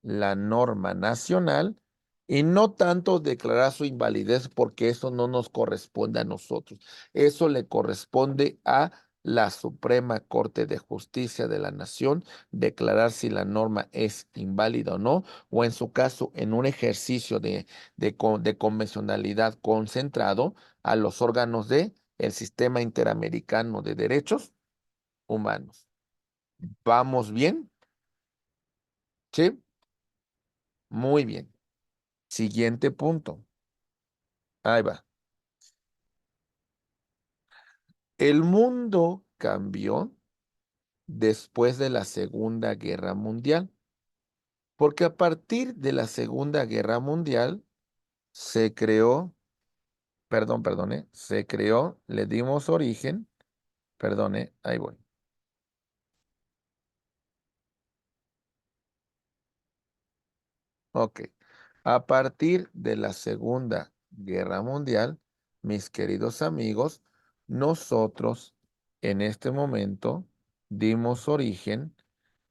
la norma nacional y no tanto declarar su invalidez porque eso no nos corresponde a nosotros. Eso le corresponde a la Suprema Corte de Justicia de la Nación declarar si la norma es inválida o no, o en su caso, en un ejercicio de convencionalidad concentrado a los órganos de el Sistema Interamericano de Derechos Humanos. ¿Vamos bien? Sí, muy bien. Siguiente punto. Ahí va. El mundo cambió después de la Segunda Guerra Mundial, porque a partir de la Segunda Guerra Mundial se creó, se creó, le dimos origen, ahí voy. Ok. A partir de la Segunda Guerra Mundial, mis queridos amigos, nosotros en este momento dimos origen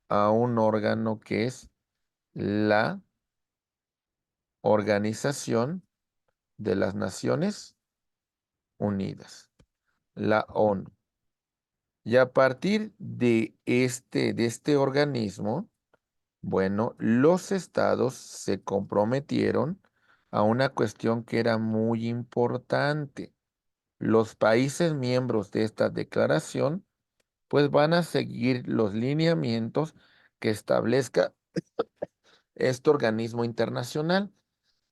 a un órgano que es la Organización de las Naciones Unidas, la ONU. Y a partir de este organismo, bueno, los estados se comprometieron a una cuestión que era muy importante. Los países miembros de esta declaración, pues van a seguir los lineamientos que establezca este organismo internacional.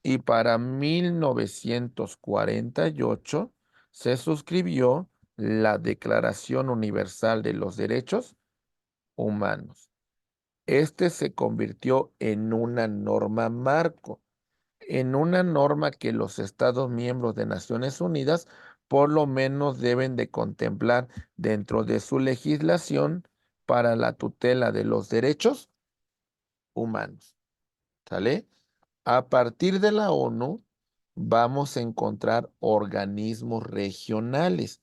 Y para 1948 se suscribió la Declaración Universal de los Derechos Humanos. Este se convirtió en una norma marco, en una norma que los Estados miembros de Naciones Unidas por lo menos deben de contemplar dentro de su legislación para la tutela de los derechos humanos. ¿Sale? A partir de la ONU, vamos a encontrar organismos regionales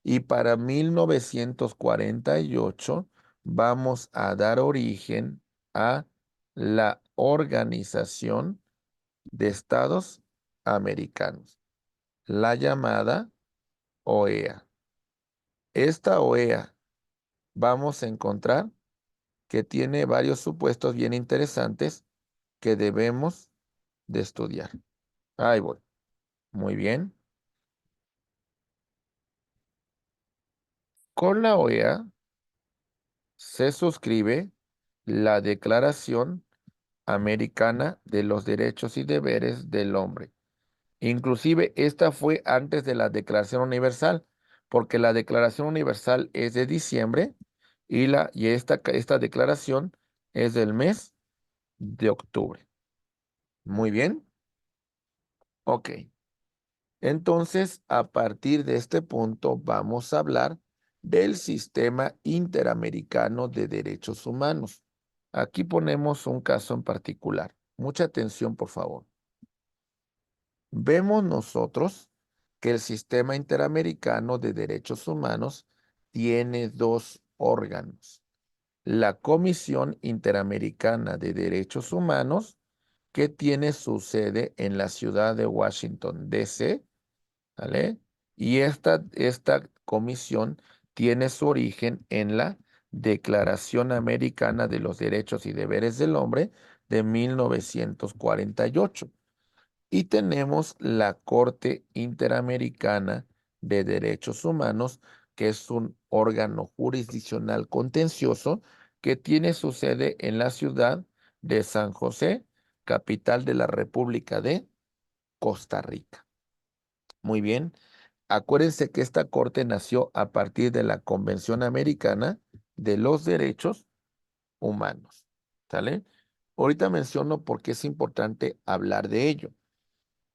y para 1948 vamos a dar origen a la Organización de Estados Americanos, la llamada OEA. Esta OEA vamos a encontrar que tiene varios supuestos bien interesantes que debemos de estudiar. Ahí voy. Muy bien. Con la OEA se suscribe la Declaración Americana de los Derechos y Deberes del Hombre. Inclusive esta fue antes de la Declaración Universal, porque la Declaración Universal es de diciembre y esta declaración es del mes de octubre. Muy bien. Ok. Entonces, a partir de este punto, vamos a hablar del Sistema Interamericano de Derechos Humanos. Aquí ponemos un caso en particular. Mucha atención, por favor. Vemos nosotros que el Sistema Interamericano de Derechos Humanos tiene dos órganos. La Comisión Interamericana de Derechos Humanos, que tiene su sede en la ciudad de Washington, D.C., ¿vale? Y esta comisión tiene su origen en la Declaración Americana de los Derechos y Deberes del Hombre de 1948. Y tenemos la Corte Interamericana de Derechos Humanos, que es un órgano jurisdiccional contencioso que tiene su sede en la ciudad de San José, capital de la República de Costa Rica. Muy bien. Acuérdense que esta corte nació a partir de la Convención Americana de los Derechos Humanos. ¿Sale? Ahorita menciono por qué es importante hablar de ello.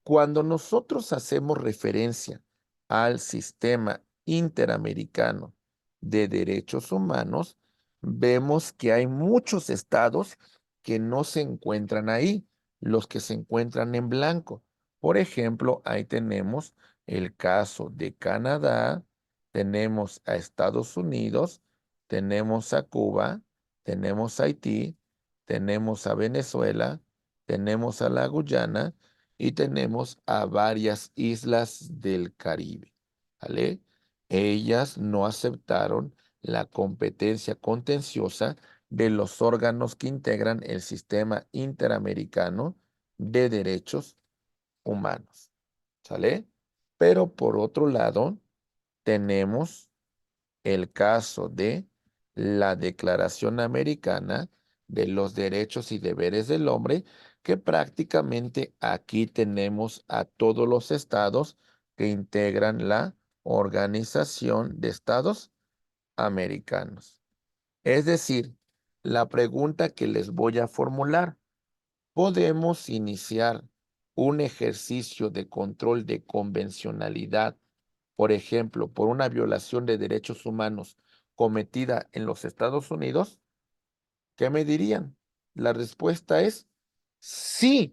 Cuando nosotros hacemos referencia al sistema interamericano de derechos humanos, vemos que hay muchos estados que no se encuentran ahí, los que se encuentran en blanco. Por ejemplo, ahí tenemos el caso de Canadá, tenemos a Estados Unidos, tenemos a Cuba, tenemos a Haití, tenemos a Venezuela, tenemos a la Guyana y tenemos a varias islas del Caribe, ¿vale? Ellas no aceptaron la competencia contenciosa de los órganos que integran el sistema interamericano de derechos humanos, ¿sale? Pero por otro lado, tenemos el caso de la Declaración Americana de los Derechos y Deberes del Hombre, que prácticamente aquí tenemos a todos los estados que integran la Organización de Estados Americanos. Es decir, la pregunta que les voy a formular, ¿podemos iniciar un ejercicio de control de convencionalidad, por ejemplo, por una violación de derechos humanos cometida en los Estados Unidos? ¿Qué me dirían? La respuesta es sí,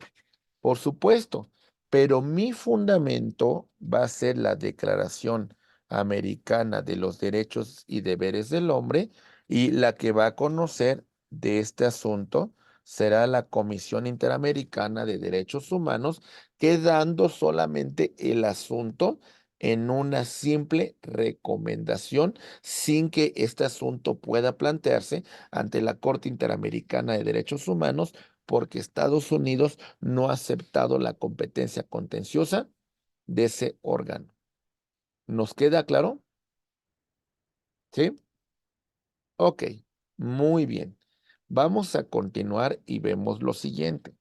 por supuesto, pero mi fundamento va a ser la Declaración Americana de los Derechos y Deberes del Hombre, y la que va a conocer de este asunto será la Comisión Interamericana de Derechos Humanos, quedando solamente el asunto en una simple recomendación sin que este asunto pueda plantearse ante la Corte Interamericana de Derechos Humanos, porque Estados Unidos no ha aceptado la competencia contenciosa de ese órgano. ¿Nos queda claro? ¿Sí? Ok, muy bien. Vamos a continuar y vemos lo siguiente.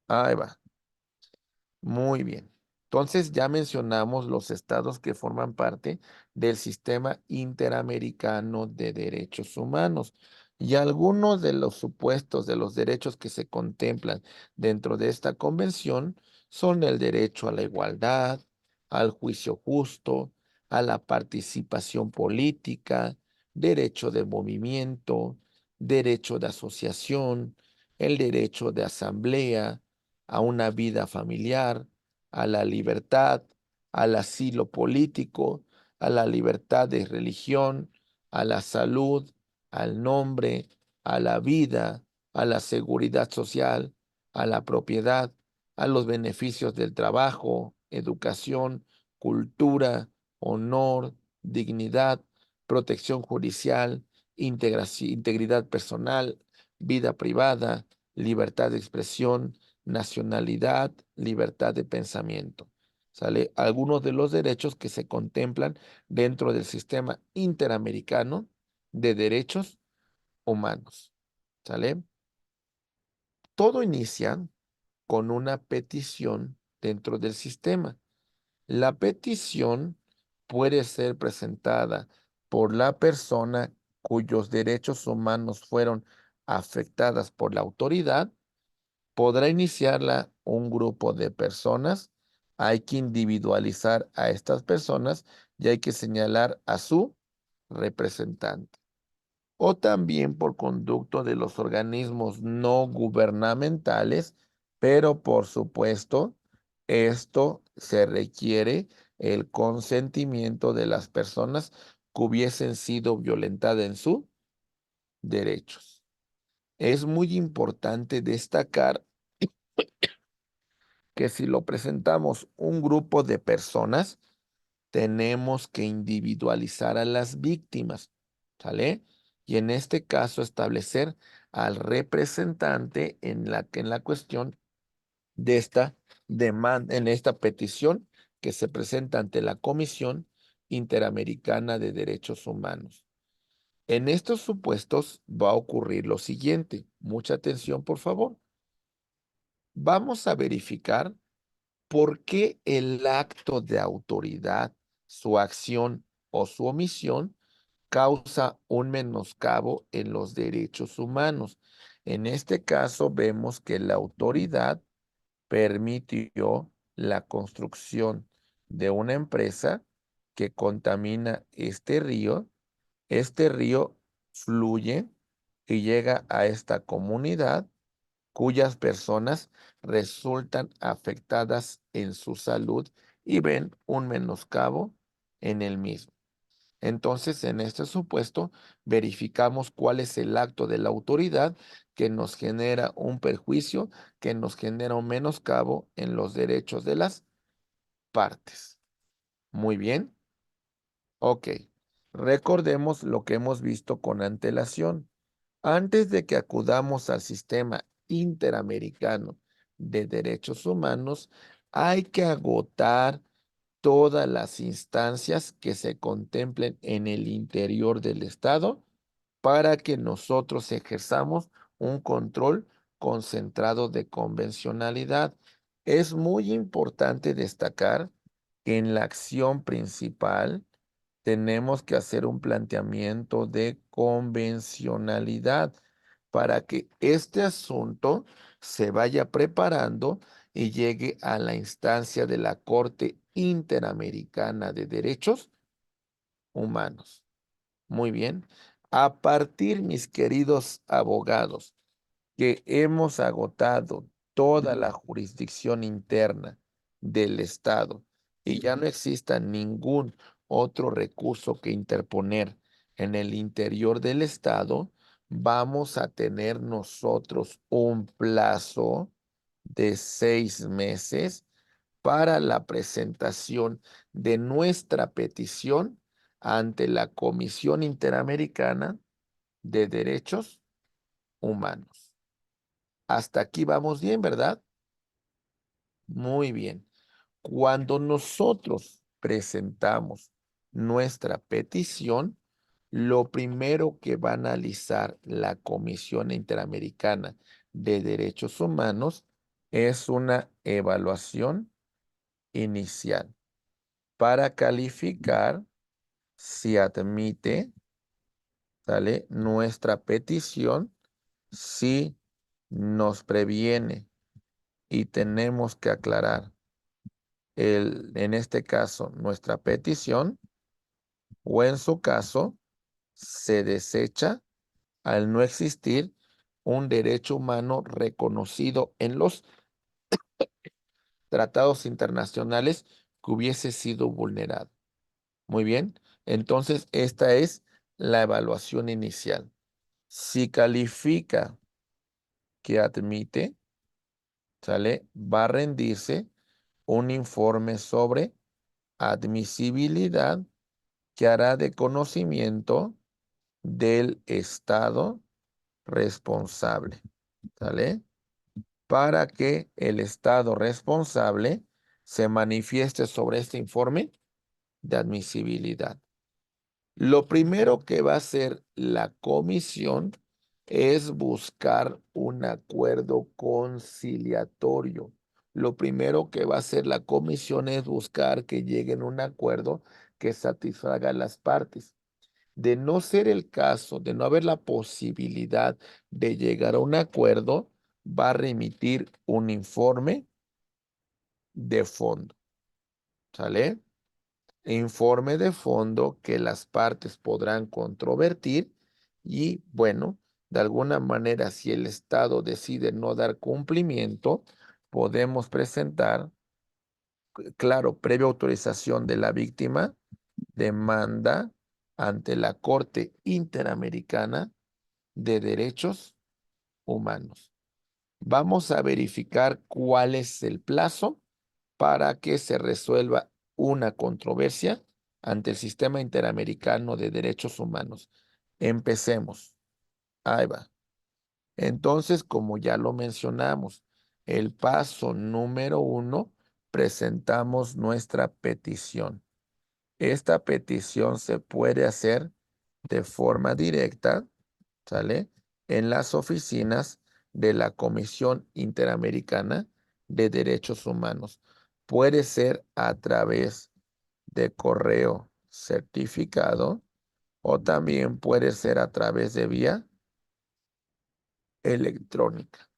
Ahí va. Muy bien. Entonces ya mencionamos los estados que forman parte del sistema interamericano de derechos humanos y algunos de los supuestos de los derechos que se contemplan dentro de esta convención son el derecho a la igualdad, al juicio justo, a la participación política, derecho de movimiento, derecho de asociación, el derecho de asamblea, a una vida familiar, a la libertad, al asilo político, a la libertad de religión, a la salud, al nombre, a la vida, a la seguridad social, a la propiedad, a los beneficios del trabajo, educación, cultura, honor, dignidad, protección judicial, integridad personal, vida privada, libertad de expresión, nacionalidad, libertad de pensamiento. ¿Sale? Algunos de los derechos que se contemplan dentro del sistema interamericano de derechos humanos. ¿Sale? Todo inicia con una petición dentro del sistema. La petición puede ser presentada por la persona cuyos derechos humanos fueron afectadas por la autoridad. Podrá iniciarla un grupo de personas. Hay que individualizar a estas personas y hay que señalar a su representante. O también por conducto de los organismos no gubernamentales, pero por supuesto, esto se requiere el consentimiento de las personas que hubiesen sido violentadas en sus derechos. Es muy importante destacar que si lo presentamos un grupo de personas, tenemos que individualizar a las víctimas, ¿sale? Y en este caso establecer al representante en la cuestión de esta demanda, en esta petición que se presenta ante la Comisión Interamericana de Derechos Humanos. En estos supuestos va a ocurrir lo siguiente. Mucha atención, por favor. Vamos a verificar ¿por qué el acto de autoridad, su acción o su omisión causa un menoscabo en los derechos humanos? En este caso vemos que la autoridad permitió la construcción de una empresa que contamina este río. Este río fluye y llega a esta comunidad cuyas personas resultan afectadas en su salud y ven un menoscabo en el mismo. Entonces, en este supuesto, verificamos cuál es el acto de la autoridad que nos genera un perjuicio, que nos genera un menoscabo en los derechos de las partes. Muy bien. Ok. Recordemos lo que hemos visto con antelación. Antes de que acudamos al sistema interamericano de derechos humanos, hay que agotar todas las instancias que se contemplen en el interior del Estado para que nosotros ejerzamos un control concentrado de convencionalidad. Es muy importante destacar que en la acción principal tenemos que hacer un planteamiento de convencionalidad para que este asunto se vaya preparando y llegue a la instancia de la Corte Interamericana de Derechos Humanos. Muy bien. A partir, mis queridos abogados, que hemos agotado toda la jurisdicción interna del Estado y ya no exista ningún otro recurso que interponer en el interior del Estado, vamos a tener nosotros un plazo de 6 meses para la presentación de nuestra petición ante la Comisión Interamericana de Derechos Humanos. Hasta aquí vamos bien, ¿verdad? Muy bien. Cuando nosotros presentamos nuestra petición, lo primero que va a analizar la Comisión Interamericana de Derechos Humanos es una evaluación inicial para calificar si admite, ¿sale?, nuestra petición, si nos previene y tenemos que aclarar en este caso, nuestra petición, o en su caso, se desecha al no existir un derecho humano reconocido en los tratados internacionales que hubiese sido vulnerado. Muy bien, entonces esta es la evaluación inicial. Si califica que admite, ¿sale?, va a rendirse un informe sobre admisibilidad que hará de conocimiento del Estado responsable, ¿sale?, para que el Estado responsable se manifieste sobre este informe de admisibilidad. Lo primero que va a hacer la comisión es buscar un acuerdo conciliatorio. Lo primero que va a hacer la comisión es buscar que lleguen a un acuerdo que satisfaga a las partes. De no ser el caso, de no haber la posibilidad de llegar a un acuerdo, va a remitir un informe de fondo, ¿sale? Informe de fondo que las partes podrán controvertir y, bueno, de alguna manera, si el Estado decide no dar cumplimiento, podemos presentar, claro, previa autorización de la víctima, demanda ante la Corte Interamericana de Derechos Humanos. Vamos a verificar cuál es el plazo para que se resuelva una controversia ante el Sistema Interamericano de Derechos Humanos. Empecemos. Ahí va. Entonces, como ya lo mencionamos, el paso número 1, presentamos nuestra petición. Esta petición se puede hacer de forma directa, ¿sale?, en las oficinas de la Comisión Interamericana de Derechos Humanos. Puede ser a través de correo certificado o también puede ser a través de vía electrónica.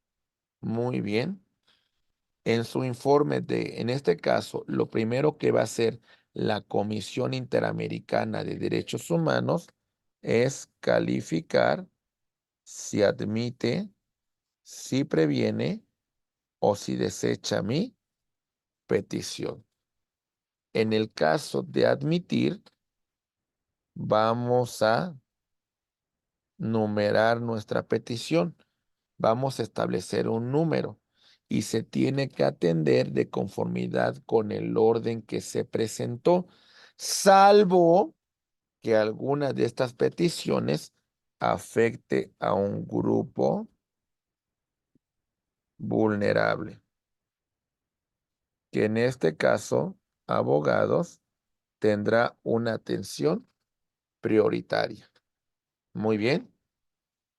Muy bien. En su informe en este caso, lo primero que va a hacer la Comisión Interamericana de Derechos Humanos es calificar si admite, si previene o si desecha mi petición. En el caso de admitir, vamos a numerar nuestra petición. Vamos a establecer un número y se tiene que atender de conformidad con el orden que se presentó, salvo que alguna de estas peticiones afecte a un grupo vulnerable, que en este caso, abogados, tendrá una atención prioritaria. Muy bien.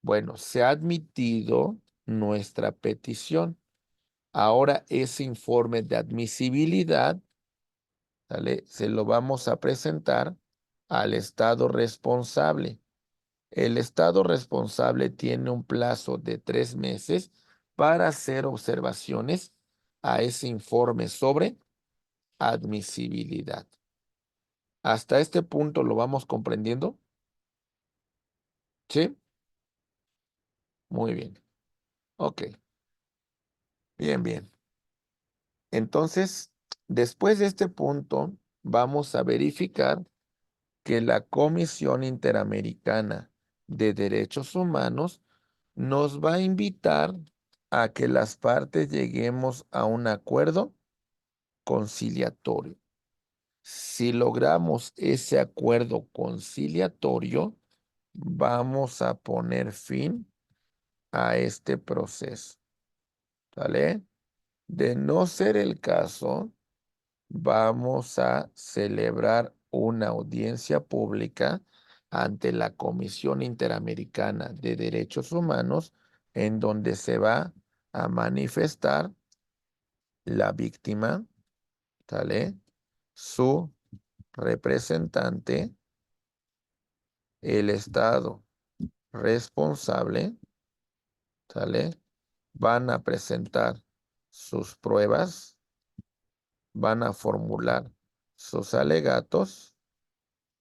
Bueno, se ha admitido nuestra petición. Ahora ese informe de admisibilidad, ¿sale?, se lo vamos a presentar al Estado responsable. El Estado responsable tiene un plazo de 3 meses para hacer observaciones a ese informe sobre admisibilidad. ¿Hasta este punto lo vamos comprendiendo? ¿Sí? Muy bien. Ok. Bien, bien. Entonces, después de este punto, vamos a verificar que la Comisión Interamericana de Derechos Humanos nos va a invitar a que las partes lleguemos a un acuerdo conciliatorio. Si logramos ese acuerdo conciliatorio, vamos a poner fin a este proceso, ¿vale? De no ser el caso, vamos a celebrar una audiencia pública ante la Comisión Interamericana de Derechos Humanos, en donde se va a manifestar la víctima, ¿sale? Su representante, el Estado responsable, ¿sale? Van a presentar sus pruebas, van a formular sus alegatos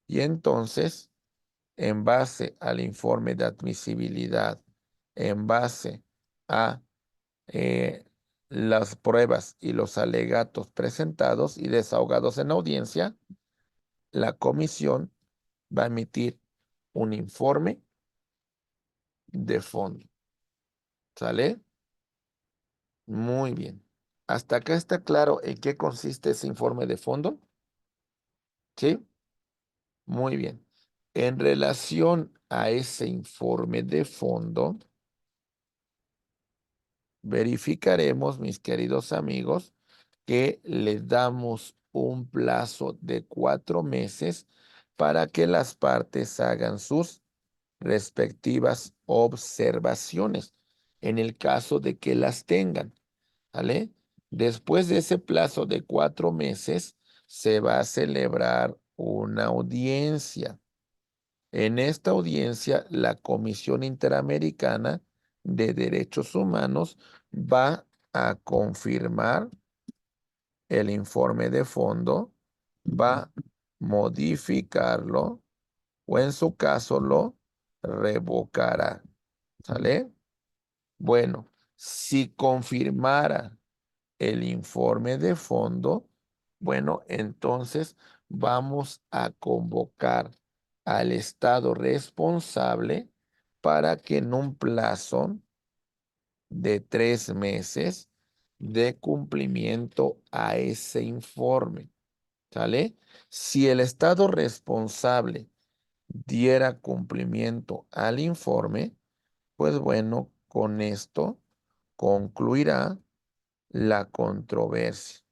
y entonces, en base al informe de admisibilidad, en base a las pruebas y los alegatos presentados y desahogados en audiencia, la comisión va a emitir un informe de fondo. ¿Sale? Muy bien. ¿Hasta acá está claro en qué consiste ese informe de fondo? ¿Sí? Muy bien. En relación a ese informe de fondo, verificaremos, mis queridos amigos, que le damos un plazo de 4 meses para que las partes hagan sus respectivas observaciones, en el caso de que las tengan. ¿Vale? Después de ese plazo de 4 meses, se va a celebrar una audiencia. En esta audiencia, la Comisión Interamericana de Derechos Humanos va a confirmar el informe de fondo, va a modificarlo o en su caso lo revocará. ¿Sale? Bueno, si confirmara el informe de fondo, bueno, entonces vamos a convocar al Estado responsable para que en un plazo de 3 meses dé cumplimiento a ese informe. ¿Sale? Si el Estado responsable diera cumplimiento al informe, pues bueno, con esto concluirá la controversia.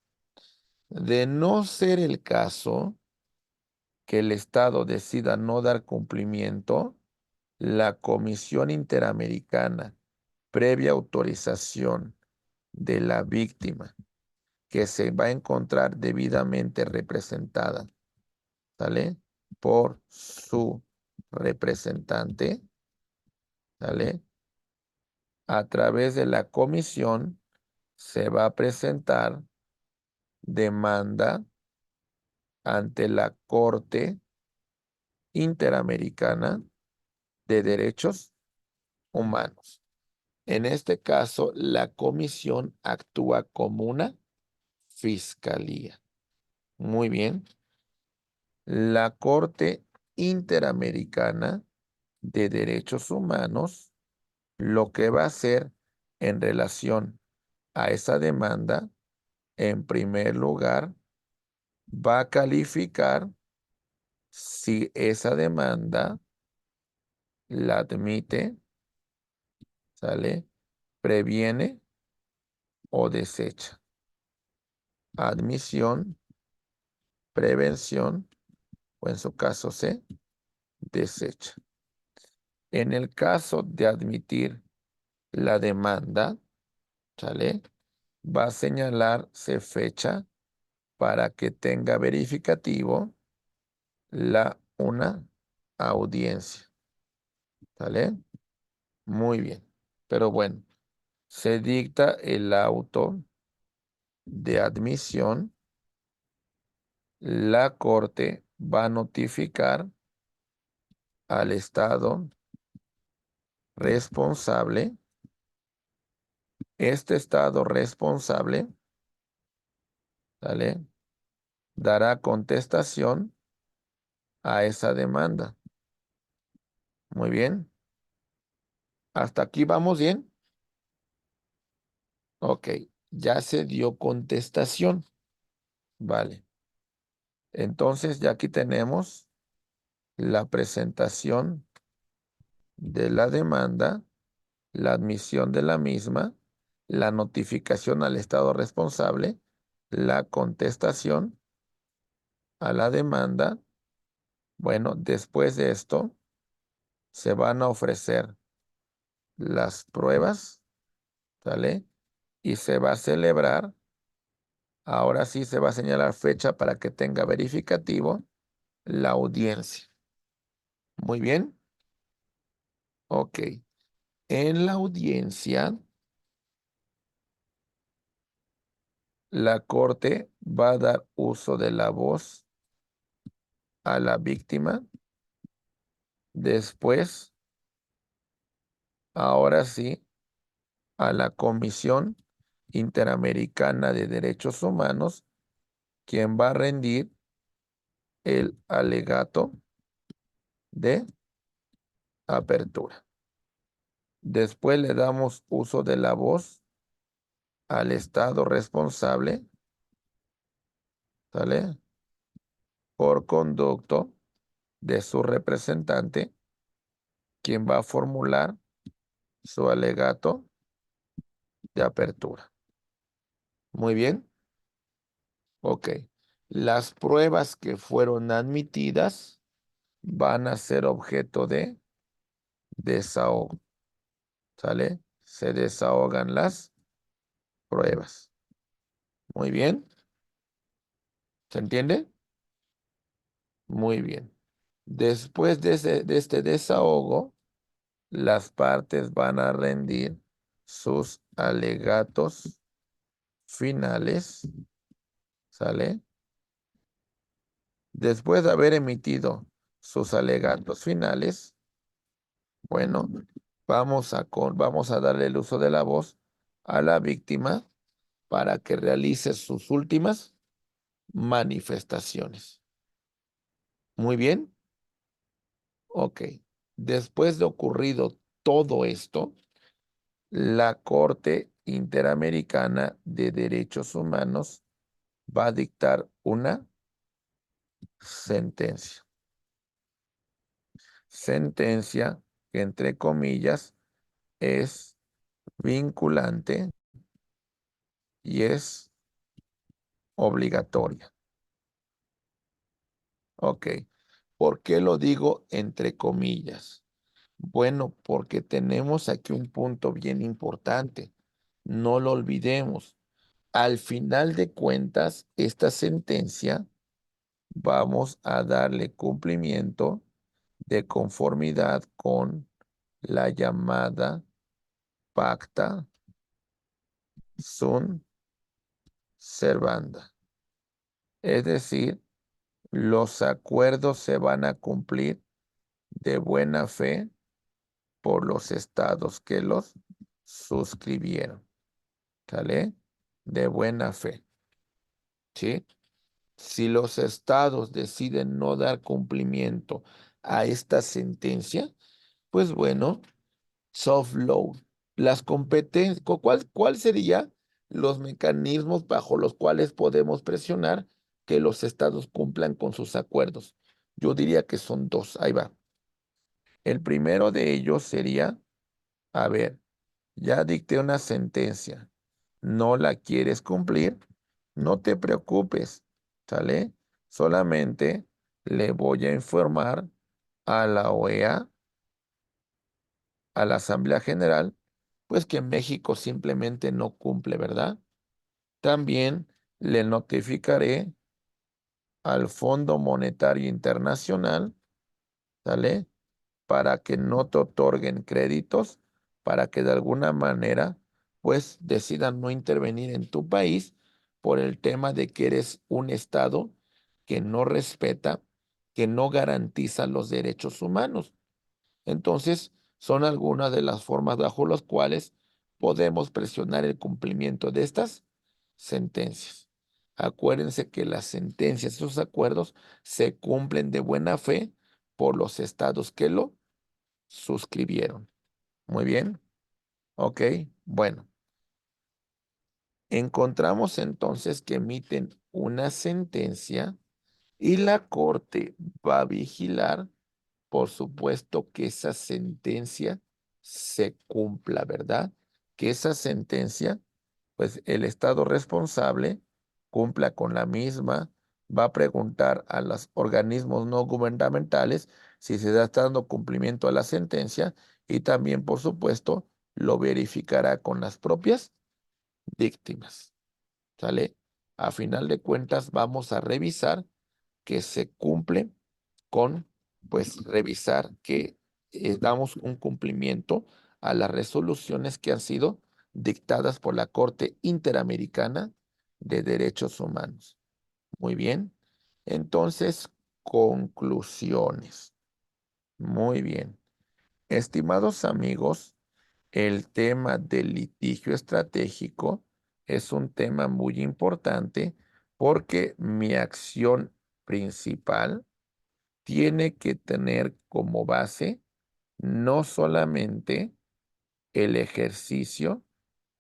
De no ser el caso que el Estado decida no dar cumplimiento, la Comisión Interamericana, previa autorización de la víctima, que se va a encontrar debidamente representada, ¿sale? Por su representante, ¿sale? A través de la comisión se va a presentar demanda ante la Corte Interamericana de Derechos Humanos. En este caso, la comisión actúa como una fiscalía. Muy bien. La Corte Interamericana de Derechos Humanos lo que va a hacer en relación a esa demanda, en primer lugar, va a calificar si esa demanda la admite, ¿sale? Previene o desecha. Admisión, prevención, o en su caso se desecha. En el caso de admitir la demanda, ¿sale? Va a señalarse fecha para que tenga verificativo una audiencia, ¿sale? Muy bien. Pero bueno, se dicta el auto de admisión. La Corte va a notificar al Estado responsable. Este Estado responsable, ¿sale? Dará contestación a esa demanda. Muy bien. ¿Hasta aquí vamos bien? Ok, ya se dio contestación. Vale. Entonces ya aquí tenemos la presentación de la demanda, la admisión de la misma, la notificación al Estado responsable, la contestación a la demanda. Bueno, después de esto, se van a ofrecer las pruebas, ¿sale? Y se va a celebrar, ahora sí se va a señalar fecha para que tenga verificativo la audiencia. Muy bien. Ok. En la audiencia, la corte va a dar uso de la voz a la víctima. Después, ahora sí, a la Comisión Interamericana de Derechos Humanos, quien va a rendir el alegato de apertura. Después le damos uso de la voz al Estado responsable, ¿sale? Por conducto de su representante, quien va a formular su alegato de apertura. Muy bien. Ok. Las pruebas que fueron admitidas van a ser objeto de desahogo, ¿sale? Se desahogan las pruebas. Muy bien. ¿Se entiende? Muy bien. Después de este desahogo, las partes van a rendir sus alegatos finales, ¿sale? Después de haber emitido sus alegatos finales, bueno, vamos a darle el uso de la voz a la víctima para que realice sus últimas manifestaciones. Muy bien. Ok. Después de ocurrido todo esto, la Corte Interamericana de Derechos Humanos va a dictar una sentencia. Sentencia que, entre comillas, es vinculante y es obligatoria. Ok. ¿Por qué lo digo entre comillas? Bueno, porque tenemos aquí un punto bien importante. No lo olvidemos. Al final de cuentas, esta sentencia vamos a darle cumplimiento de conformidad con la llamada pacta sunt servanda. Es decir, los acuerdos se van a cumplir de buena fe por los estados que los suscribieron. ¿Sale? De buena fe. ¿Sí? Si los estados deciden no dar cumplimiento a esta sentencia, pues bueno, soft law. Las competencias, ¿cuál sería los mecanismos bajo los cuales podemos presionar que los estados cumplan con sus acuerdos? Yo diría que son dos. Ahí va. El primero de ellos sería, a ver, ya dicté una sentencia, no la quieres cumplir, no te preocupes, ¿sale? Solamente le voy a informar a la OEA, a la Asamblea General, pues que México simplemente no cumple, ¿verdad? También le notificaré al Fondo Monetario Internacional, ¿sale? Para que no te otorguen créditos, para que de alguna manera, pues decidan no intervenir en tu país por el tema de que eres un estado que no respeta, que no garantiza los derechos humanos. Entonces, son algunas de las formas bajo las cuales podemos presionar el cumplimiento de estas sentencias. Acuérdense que las sentencias, esos acuerdos, se cumplen de buena fe por los estados que lo suscribieron. Muy bien. Ok. Bueno, encontramos entonces que emiten una sentencia y la corte va a vigilar, por supuesto, que esa sentencia se cumpla, ¿verdad? Que esa sentencia, pues el estado responsable cumpla con la misma va a preguntar a los organismos no gubernamentales si se está dando cumplimiento a la sentencia y también, por supuesto, lo verificará con las propias víctimas. ¿Sale? A final de cuentas, vamos a revisar que se cumple con, pues, revisar que damos un cumplimiento a las resoluciones que han sido dictadas por la Corte Interamericana de Derechos Humanos. Muy bien. Entonces, conclusiones. Muy bien. Estimados amigos, el tema del litigio estratégico es un tema muy importante porque mi acción principal tiene que tener como base no solamente el ejercicio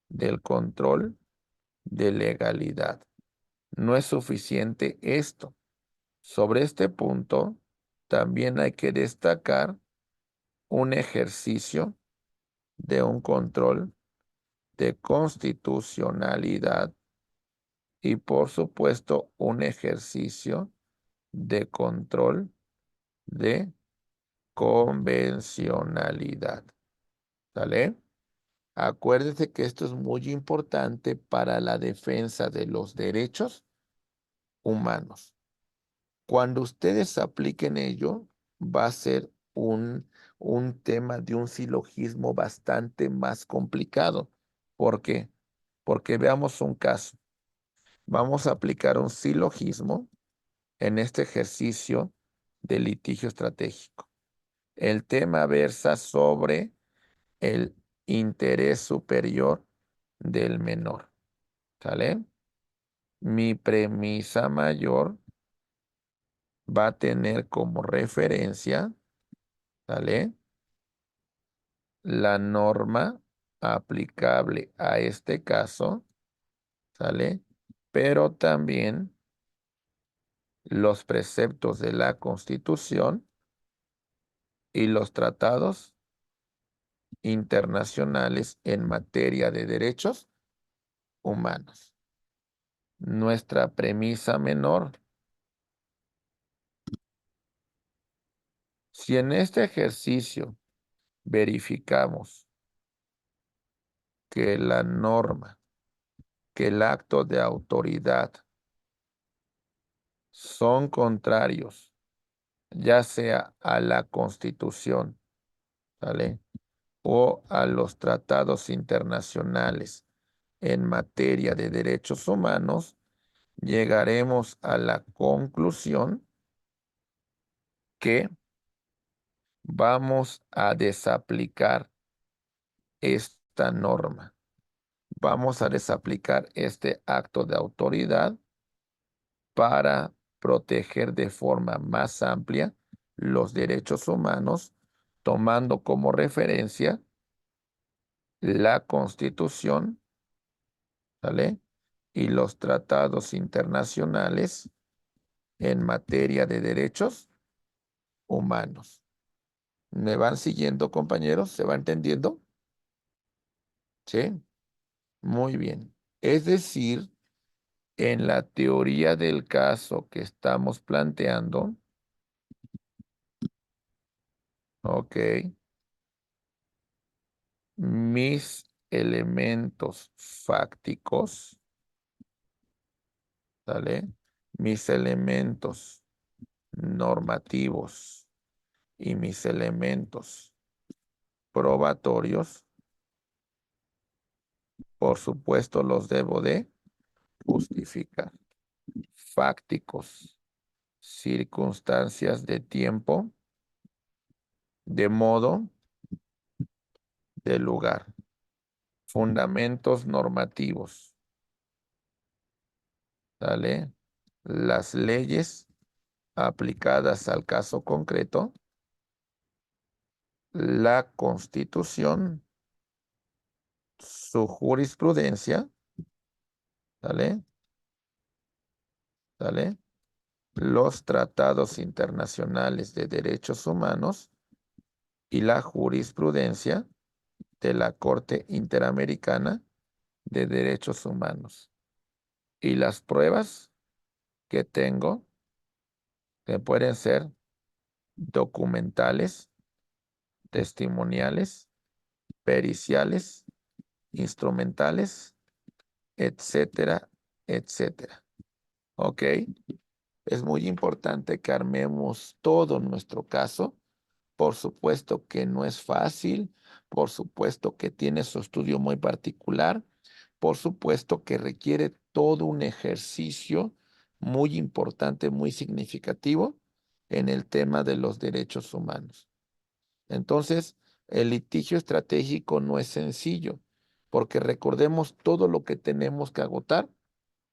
del control de legalidad. No es suficiente esto. Sobre este punto, también hay que destacar un ejercicio de un control de constitucionalidad y, por supuesto, un ejercicio de control de convencionalidad. ¿Sale? Acuérdese que esto es muy importante para la defensa de los derechos humanos. Cuando ustedes apliquen ello, va a ser un tema de un silogismo bastante más complicado. ¿Por qué? Porque veamos un caso. Vamos a aplicar un silogismo en este ejercicio de litigio estratégico. El tema versa sobre el interés superior del menor. ¿Sale? Mi premisa mayor va a tener como referencia, ¿sale? La norma aplicable a este caso, ¿sale? Pero también los preceptos de la Constitución y los tratados internacionales en materia de derechos humanos. Nuestra premisa menor. Si en este ejercicio verificamos que la norma, que el acto de autoridad son contrarios, ya sea a la Constitución, ¿sale? O a los tratados internacionales en materia de derechos humanos, llegaremos a la conclusión que vamos a desaplicar esta norma. Vamos a desaplicar este acto de autoridad para proteger de forma más amplia los derechos humanos, tomando como referencia la Constitución, ¿sale? Y los tratados internacionales en materia de derechos humanos. ¿Me van siguiendo, compañeros? ¿Se va entendiendo? Sí, muy bien. Es decir, en la teoría del caso que estamos planteando, ok, mis elementos fácticos, ¿sale? Mis elementos normativos y mis elementos probatorios, por supuesto, los debo de justificar. Fácticos, circunstancias de tiempo, de modo, de lugar. Fundamentos normativos, ¿sale? Las leyes aplicadas al caso concreto, la Constitución, su jurisprudencia, ¿sale? ¿Sale? Los tratados internacionales de derechos humanos y la jurisprudencia de la Corte Interamericana de Derechos Humanos. Y las pruebas que tengo, que pueden ser documentales, testimoniales, periciales, instrumentales, etcétera, etcétera. ¿Ok? Es muy importante que armemos todo nuestro caso. Por supuesto que no es fácil, por supuesto que tiene su estudio muy particular, por supuesto que requiere todo un ejercicio muy importante, muy significativo en el tema de los derechos humanos. Entonces, el litigio estratégico no es sencillo, porque recordemos todo lo que tenemos que agotar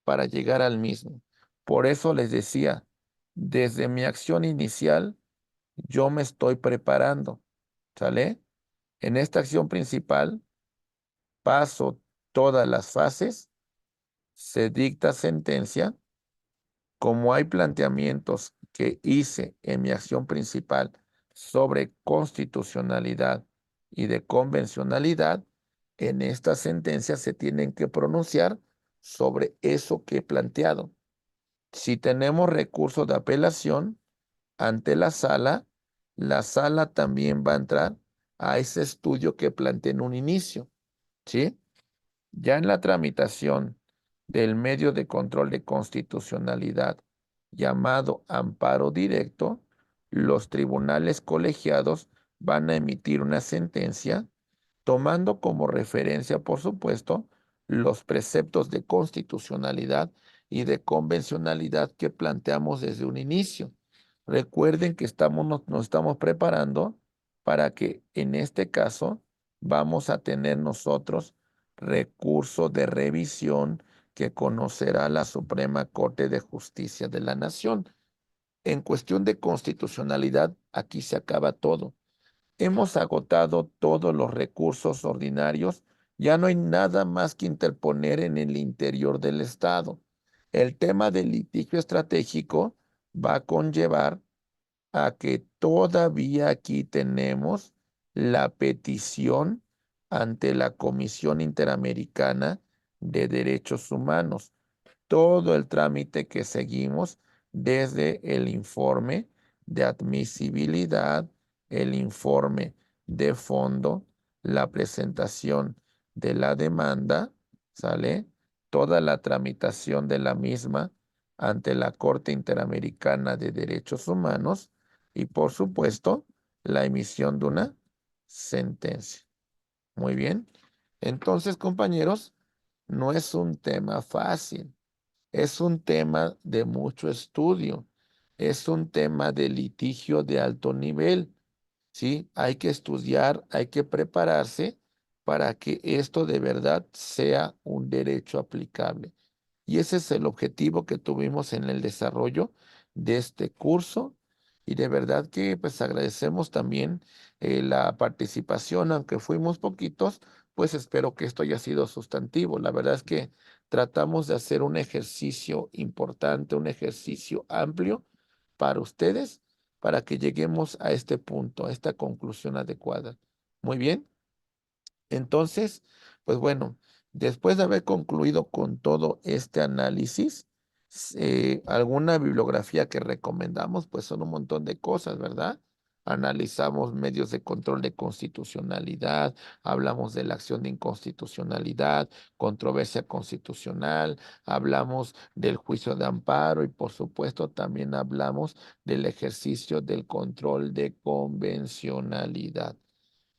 para llegar al mismo. Por eso les decía, desde mi acción inicial, yo me estoy preparando, ¿sale? En esta acción principal, paso todas las fases, se dicta sentencia. Como hay planteamientos que hice en mi acción principal sobre constitucionalidad y de convencionalidad, en esta sentencia se tienen que pronunciar sobre eso que he planteado. Si tenemos recurso de apelación ante la sala también va a entrar a ese estudio que planteé en un inicio, ¿sí? Ya en la tramitación del medio de control de constitucionalidad llamado amparo directo, los tribunales colegiados van a emitir una sentencia tomando como referencia, por supuesto, los preceptos de constitucionalidad y de convencionalidad que planteamos desde un inicio. Recuerden que nos estamos preparando para que en este caso vamos a tener nosotros recurso de revisión que conocerá la Suprema Corte de Justicia de la Nación. En cuestión de constitucionalidad, aquí se acaba todo. Hemos agotado todos los recursos ordinarios, ya no hay nada más que interponer en el interior del Estado. El tema del litigio estratégico va a conllevar a que todavía aquí tenemos la petición ante la Comisión Interamericana de Derechos Humanos, todo el trámite que seguimos desde el informe de admisibilidad, el informe de fondo, la presentación de la demanda, ¿sale? Toda la tramitación de la misma ante la Corte Interamericana de Derechos Humanos y, por supuesto, la emisión de una sentencia. Muy bien. Entonces, compañeros, no es un tema fácil. Es un tema de mucho estudio, es un tema de litigio de alto nivel, ¿sí? Hay que estudiar, hay que prepararse para que esto de verdad sea un derecho aplicable. Y ese es el objetivo que tuvimos en el desarrollo de este curso. Y de verdad que pues agradecemos también la participación, aunque fuimos poquitos, pues espero que esto haya sido sustantivo. La verdad es que tratamos de hacer un ejercicio importante, un ejercicio amplio para ustedes, para que lleguemos a este punto, a esta conclusión adecuada. Muy bien. Entonces, pues bueno, después de haber concluido con todo este análisis, alguna bibliografía que recomendamos, pues son un montón de cosas, ¿verdad? Analizamos medios de control de constitucionalidad, hablamos de la acción de inconstitucionalidad, controversia constitucional, hablamos del juicio de amparo y por supuesto también hablamos del ejercicio del control de convencionalidad.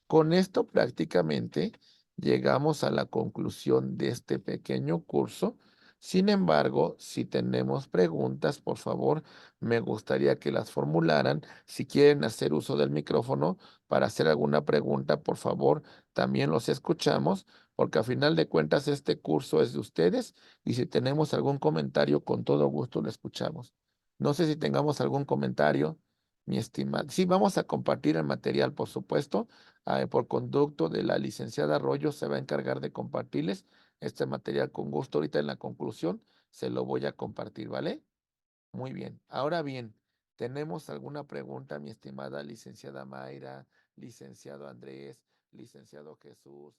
Con esto prácticamente llegamos a la conclusión de este pequeño curso. Sin embargo, si tenemos preguntas, por favor, me gustaría que las formularan. Si quieren hacer uso del micrófono para hacer alguna pregunta, por favor, también los escuchamos, porque a final de cuentas este curso es de ustedes y si tenemos algún comentario, con todo gusto lo escuchamos. No sé si tengamos algún comentario, mi estimado. Sí, vamos a compartir el material, por supuesto por conducto de la licenciada Arroyo se va a encargar de compartirles este material con gusto. Ahorita en la conclusión se lo voy a compartir, ¿vale? Muy bien. Ahora bien, ¿tenemos alguna pregunta, mi estimada licenciada Mayra, licenciado Andrés, licenciado Jesús?